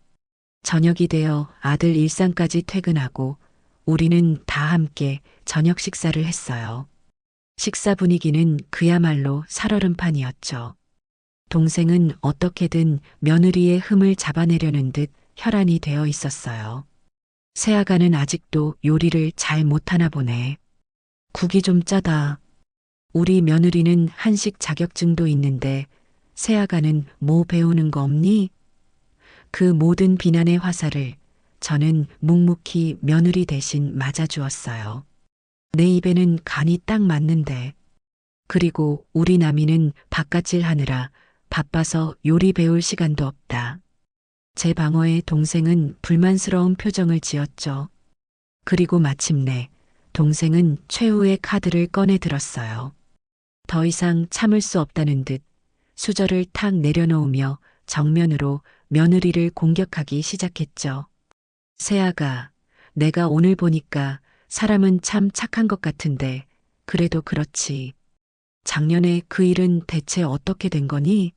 저녁이 되어 아들 일상까지 퇴근하고 우리는 다 함께 저녁 식사를 했어요. 식사 분위기는 그야말로 살얼음판이었죠. 동생은 어떻게든 며느리의 흠을 잡아내려는 듯 혈안이 되어 있었어요. 새아가는 아직도 요리를 잘 못하나 보네. 국이 좀 짜다. 우리 며느리는 한식 자격증도 있는데 새아가는 뭐 배우는 거 없니? 그 모든 비난의 화살을 저는 묵묵히 며느리 대신 맞아주었어요. 내 입에는 간이 딱 맞는데. 그리고 우리 남이는 바깥일 하느라 바빠서 요리 배울 시간도 없다. 제 방어에 동생은 불만스러운 표정을 지었죠. 그리고 마침내 동생은 최후의 카드를 꺼내 들었어요. 더 이상 참을 수 없다는 듯 수저를 탁 내려놓으며 정면으로 며느리를 공격하기 시작했죠. 세아가, 내가 오늘 보니까 사람은 참 착한 것 같은데 그래도 그렇지. 작년에 그 일은 대체 어떻게 된 거니?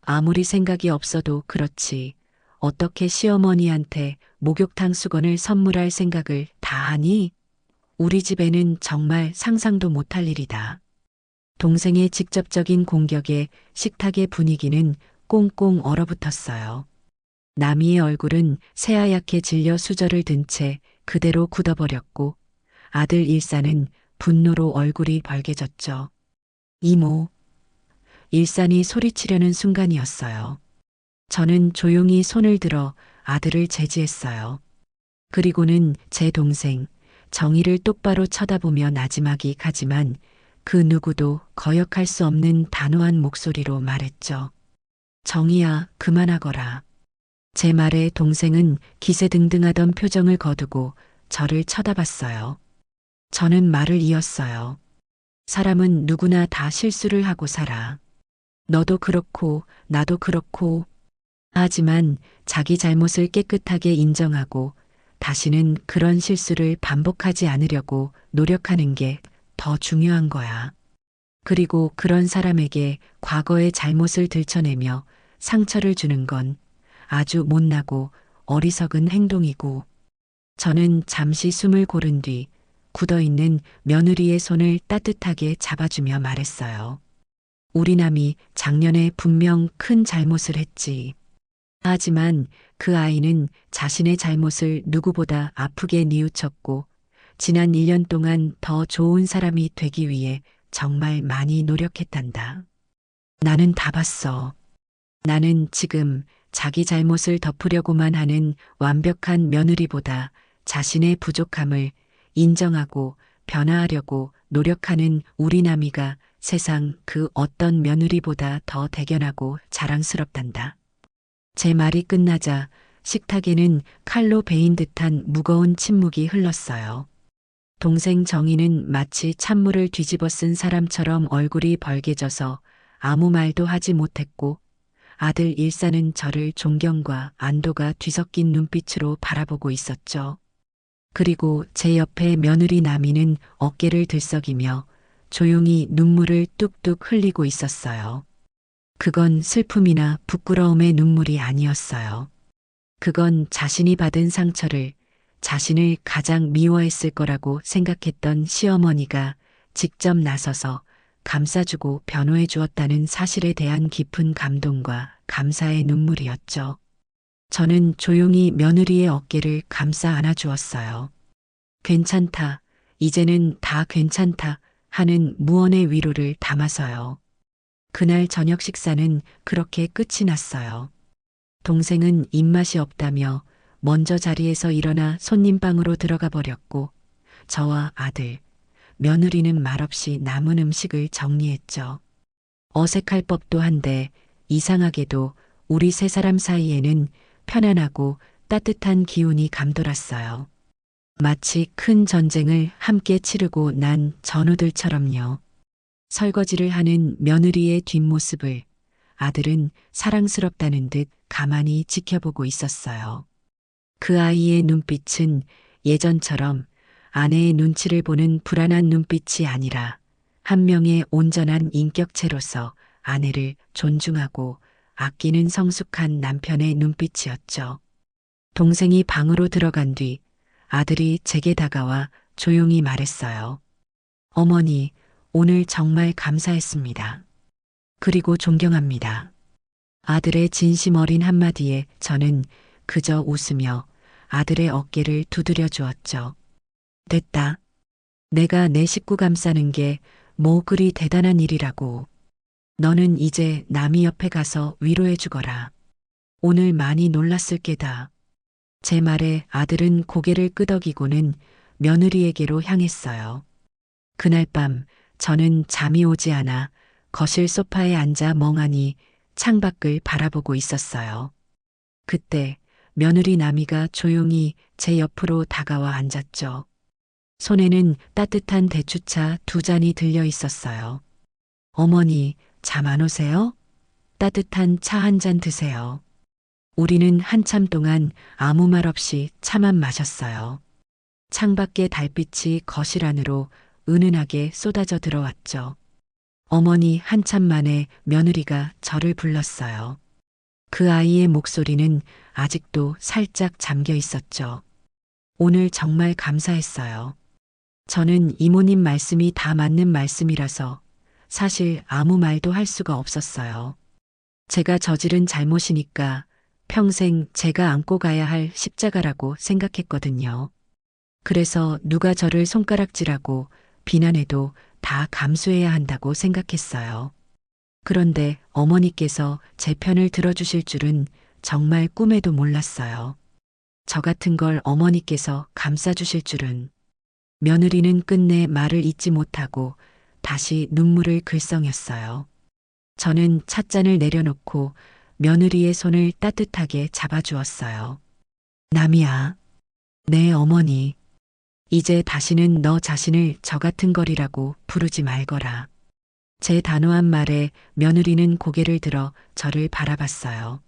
아무리 생각이 없어도 그렇지. 어떻게 시어머니한테 목욕탕 수건을 선물할 생각을 다 하니? 우리 집에는 정말 상상도 못할 일이다. 동생의 직접적인 공격에 식탁의 분위기는 꽁꽁 얼어붙었어요. 남이의 얼굴은 새하얗게 질려 수저를 든 채 그대로 굳어버렸고 아들 일산은 분노로 얼굴이 벌개졌죠. 이모. 일산이 소리치려는 순간이었어요. 저는 조용히 손을 들어 아들을 제지했어요. 그리고는 제 동생, 정의를 똑바로 쳐다보며 나지막이 가지만 그 누구도 거역할 수 없는 단호한 목소리로 말했죠. 정의야, 그만하거라. 제 말에 동생은 기세등등하던 표정을 거두고 저를 쳐다봤어요. 저는 말을 이었어요. 사람은 누구나 다 실수를 하고 살아. 너도 그렇고 나도 그렇고. 하지만 자기 잘못을 깨끗하게 인정하고 다시는 그런 실수를 반복하지 않으려고 노력하는 게 더 중요한 거야. 그리고 그런 사람에게 과거의 잘못을 들춰내며 상처를 주는 건 아주 못나고 어리석은 행동이고. 저는 잠시 숨을 고른 뒤 굳어있는 며느리의 손을 따뜻하게 잡아주며 말했어요. 우리 남이 작년에 분명 큰 잘못을 했지. 하지만 그 아이는 자신의 잘못을 누구보다 아프게 뉘우쳤고 지난 1년 동안 더 좋은 사람이 되기 위해 정말 많이 노력했단다. 나는 다 봤어. 나는 지금 자기 잘못을 덮으려고만 하는 완벽한 며느리보다 자신의 부족함을 인정하고 변화하려고 노력하는 우리 남이가 세상 그 어떤 며느리보다 더 대견하고 자랑스럽단다. 제 말이 끝나자 식탁에는 칼로 베인 듯한 무거운 침묵이 흘렀어요. 동생 정희는 마치 찬물을 뒤집어 쓴 사람처럼 얼굴이 벌개져서 아무 말도 하지 못했고 아들 일사는 저를 존경과 안도가 뒤섞인 눈빛으로 바라보고 있었죠. 그리고 제 옆에 며느리 나미는 어깨를 들썩이며 조용히 눈물을 뚝뚝 흘리고 있었어요. 그건 슬픔이나 부끄러움의 눈물이 아니었어요. 그건 자신이 받은 상처를 자신을 가장 미워했을 거라고 생각했던 시어머니가 직접 나서서 감싸주고 변호해 주었다는 사실에 대한 깊은 감동과 감사의 눈물이었죠. 저는 조용히 며느리의 어깨를 감싸 안아 주었어요. 괜찮다. 이제는 다 괜찮다. 하는 무언의 위로를 담아서요. 그날 저녁 식사는 그렇게 끝이 났어요. 동생은 입맛이 없다며 먼저 자리에서 일어나 손님방으로 들어가 버렸고 저와 아들, 며느리는 말없이 남은 음식을 정리했죠. 어색할 법도 한데 이상하게도 우리 세 사람 사이에는 편안하고 따뜻한 기운이 감돌았어요. 마치 큰 전쟁을 함께 치르고 난 전우들처럼요. 설거지를 하는 며느리의 뒷모습을 아들은 사랑스럽다는 듯 가만히 지켜보고 있었어요. 그 아이의 눈빛은 예전처럼 아내의 눈치를 보는 불안한 눈빛이 아니라 한 명의 온전한 인격체로서 아내를 존중하고 아끼는 성숙한 남편의 눈빛이었죠. 동생이 방으로 들어간 뒤 아들이 제게 다가와 조용히 말했어요. 어머니, 오늘 정말 감사했습니다. 그리고 존경합니다. 아들의 진심 어린 한마디에 저는 그저 웃으며 아들의 어깨를 두드려 주었죠. 됐다. 내가 내 식구 감싸는 게 뭐 그리 대단한 일이라고. 너는 이제 남이 옆에 가서 위로해 주거라. 오늘 많이 놀랐을 게다. 제 말에 아들은 고개를 끄덕이고는 며느리에게로 향했어요. 그날 밤 저는 잠이 오지 않아 거실 소파에 앉아 멍하니 창밖을 바라보고 있었어요. 그때 며느리 나미가 조용히 제 옆으로 다가와 앉았죠. 손에는 따뜻한 대추차 두 잔이 들려 있었어요. 어머니, 잠 안 오세요? 따뜻한 차 한 잔 드세요. 우리는 한참 동안 아무 말 없이 차만 마셨어요. 창밖의 달빛이 거실 안으로 은은하게 쏟아져 들어왔죠. 어머니 한참 만에 며느리가 저를 불렀어요. 그 아이의 목소리는 아직도 살짝 잠겨 있었죠. 오늘 정말 감사했어요. 저는 이모님 말씀이 다 맞는 말씀이라서 사실 아무 말도 할 수가 없었어요. 제가 저지른 잘못이니까 평생 제가 안고 가야 할 십자가라고 생각했거든요. 그래서 누가 저를 손가락질하고 비난해도 다 감수해야 한다고 생각했어요. 그런데 어머니께서 제 편을 들어주실 줄은 정말 꿈에도 몰랐어요. 저 같은 걸 어머니께서 감싸주실 줄은. 며느리는 끝내 말을 잇지 못하고 다시 눈물을 글썽였어요. 저는 찻잔을 내려놓고 며느리의 손을 따뜻하게 잡아주었어요. 남이야, 내 어머니. 이제 다시는 너 자신을 저 같은 거리라고 부르지 말거라. 제 단호한 말에 며느리는 고개를 들어 저를 바라봤어요.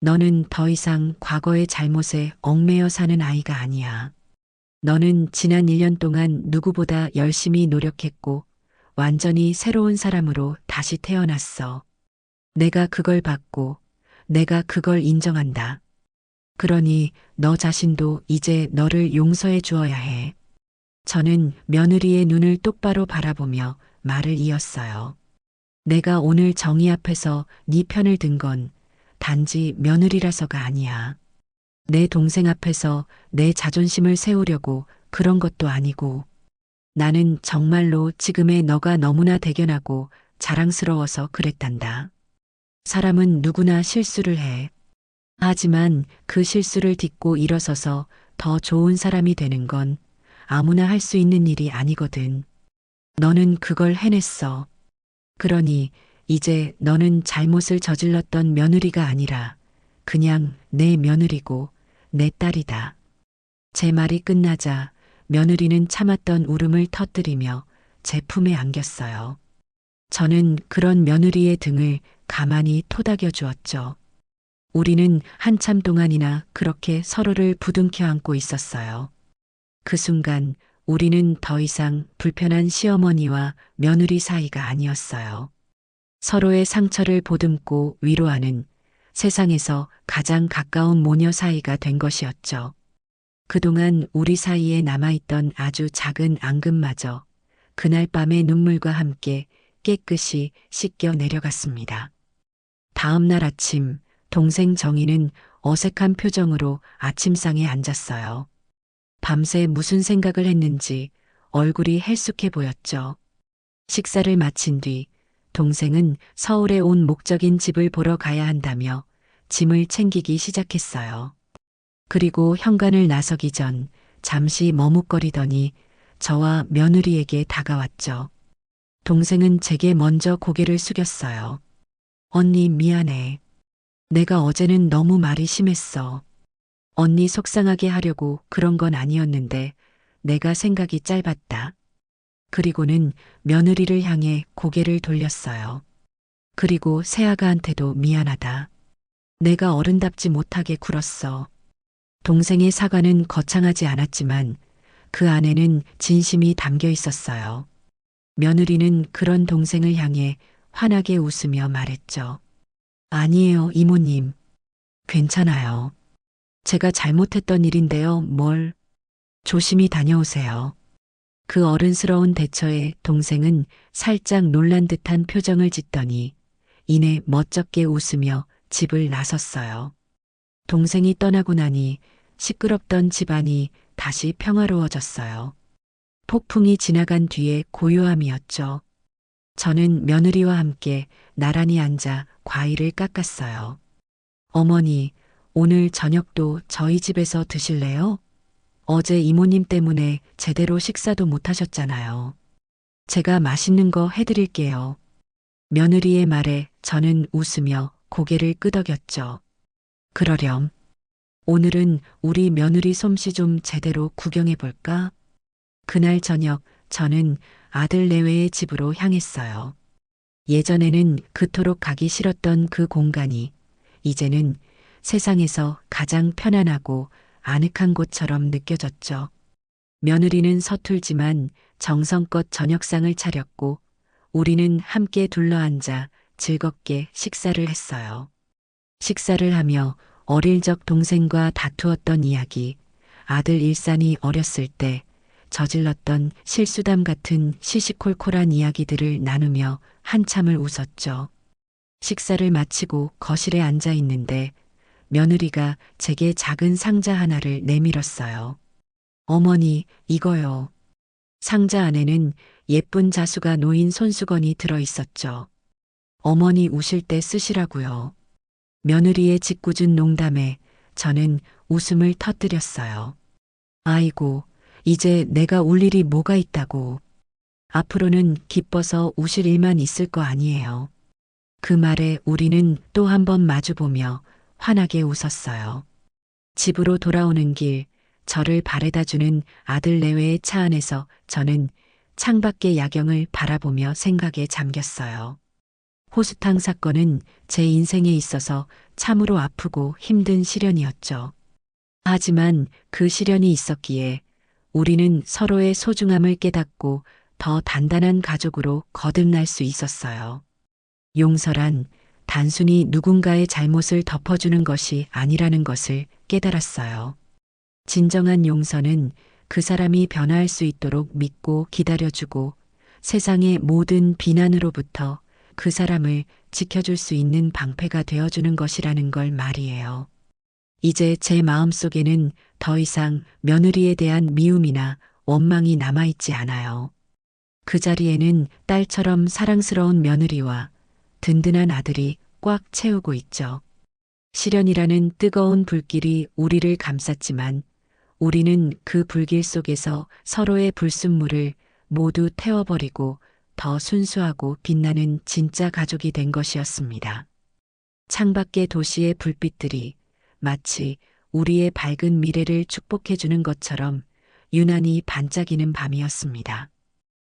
너는 더 이상 과거의 잘못에 얽매여 사는 아이가 아니야. 너는 지난 1년 동안 누구보다 열심히 노력했고 완전히 새로운 사람으로 다시 태어났어. 내가 그걸 받고 내가 그걸 인정한다. 그러니 너 자신도 이제 너를 용서해 주어야 해. 저는 며느리의 눈을 똑바로 바라보며 말을 이었어요. 내가 오늘 정의 앞에서 네 편을 든 건 단지 며느리라서가 아니야. 내 동생 앞에서 내 자존심을 세우려고 그런 것도 아니고 나는 정말로 지금의 너가 너무나 대견하고 자랑스러워서 그랬단다. 사람은 누구나 실수를 해. 하지만 그 실수를 딛고 일어서서 더 좋은 사람이 되는 건 아무나 할 수 있는 일이 아니거든. 너는 그걸 해냈어. 그러니 이제 너는 잘못을 저질렀던 며느리가 아니라 그냥 내 며느리고 내 딸이다. 제 말이 끝나자 며느리는 참았던 울음을 터뜨리며 제 품에 안겼어요. 저는 그런 며느리의 등을 가만히 토닥여 주었죠. 우리는 한참 동안이나 그렇게 서로를 부둥켜 안고 있었어요. 그 순간 우리는 더 이상 불편한 시어머니와 며느리 사이가 아니었어요. 서로의 상처를 보듬고 위로하는 세상에서 가장 가까운 모녀 사이가 된 것이었죠. 그동안 우리 사이에 남아있던 아주 작은 앙금마저 그날 밤의 눈물과 함께 깨끗이 씻겨 내려갔습니다. 다음 날 아침 동생 정희는 어색한 표정으로 아침상에 앉았어요. 밤새 무슨 생각을 했는지 얼굴이 her숙해 보였죠. 식사를 마친 뒤 동생은 서울에 온 목적인 집을 보러 가야 한다며 짐을 챙기기 시작했어요. 그리고 현관을 나서기 전 잠시 머뭇거리더니 저와 며느리에게 다가왔죠. 동생은 제게 먼저 고개를 숙였어요. 언니 미안해. 내가 어제는 너무 말이 심했어. 언니 속상하게 하려고 그런 건 아니었는데 내가 생각이 짧았다. 그리고는 며느리를 향해 고개를 돌렸어요. 그리고 새아가한테도 미안하다. 내가 어른답지 못하게 굴었어. 동생의 사과는 거창하지 않았지만 그 안에는 진심이 담겨 있었어요. 며느리는 그런 동생을 향해 환하게 웃으며 말했죠. 아니에요, 이모님. 괜찮아요. 제가 잘못했던 일인데요, 뭘. 조심히 다녀오세요. 그 어른스러운 대처에 동생은 살짝 놀란 듯한 표정을 짓더니 이내 멋쩍게 웃으며 집을 나섰어요. 동생이 떠나고 나니 시끄럽던 집안이 다시 평화로워졌어요. 폭풍이 지나간 뒤에 고요함이었죠. 저는 며느리와 함께 나란히 앉아 과일을 깎았어요. 어머니, 오늘 저녁도 저희 집에서 드실래요? 어제 이모님 때문에 제대로 식사도 못 하셨잖아요. 제가 맛있는 거 해드릴게요. 며느리의 말에 저는 웃으며 고개를 끄덕였죠. 그러렴. 오늘은 우리 며느리 솜씨 좀 제대로 구경해 볼까? 그날 저녁 저는 아들 내외의 집으로 향했어요. 예전에는 그토록 가기 싫었던 그 공간이 이제는 세상에서 가장 편안하고 아늑한 곳처럼 느껴졌죠. 며느리는 서툴지만 정성껏 저녁상을 차렸고 우리는 함께 둘러앉아 즐겁게 식사를 했어요. 식사를 하며 어릴 적 동생과 다투었던 이야기, 아들 일산이 어렸을 때 저질렀던 실수담 같은 시시콜콜한 이야기들을 나누며 한참을 웃었죠. 식사를 마치고 거실에 앉아 있는데 며느리가 제게 작은 상자 하나를 내밀었어요. 어머니, 이거요. 상자 안에는 예쁜 자수가 놓인 손수건이 들어 있었죠. 어머니 우실 때 쓰시라고요. 며느리의 짓궂은 농담에 저는 웃음을 터뜨렸어요. 아이고, 이제 내가 울 일이 뭐가 있다고. 앞으로는 기뻐서 우실 일만 있을 거 아니에요. 그 말에 우리는 또 한 번 마주보며 환하게 웃었어요. 집으로 돌아오는 길, 저를 바래다주는 아들 내외의 차 안에서 저는 창밖의 야경을 바라보며 생각에 잠겼어요. 호수탕 사건은 제 인생에 있어서 참으로 아프고 힘든 시련이었죠. 하지만 그 시련이 있었기에 우리는 서로의 소중함을 깨닫고 더 단단한 가족으로 거듭날 수 있었어요. 용서란 단순히 누군가의 잘못을 덮어주는 것이 아니라는 것을 깨달았어요. 진정한 용서는 그 사람이 변화할 수 있도록 믿고 기다려주고 세상의 모든 비난으로부터 그 사람을 지켜줄 수 있는 방패가 되어주는 것이라는 걸 말이에요. 이제 제 마음속에는 더 이상 며느리에 대한 미움이나 원망이 남아있지 않아요. 그 자리에는 딸처럼 사랑스러운 며느리와 든든한 아들이 꽉 채우고 있죠. 시련이라는 뜨거운 불길이 우리를 감쌌지만 우리는 그 불길 속에서 서로의 불순물을 모두 태워버리고 더 순수하고 빛나는 진짜 가족이 된 것이었습니다. 창밖의 도시의 불빛들이 마치 우리의 밝은 미래를 축복해주는 것처럼 유난히 반짝이는 밤이었습니다.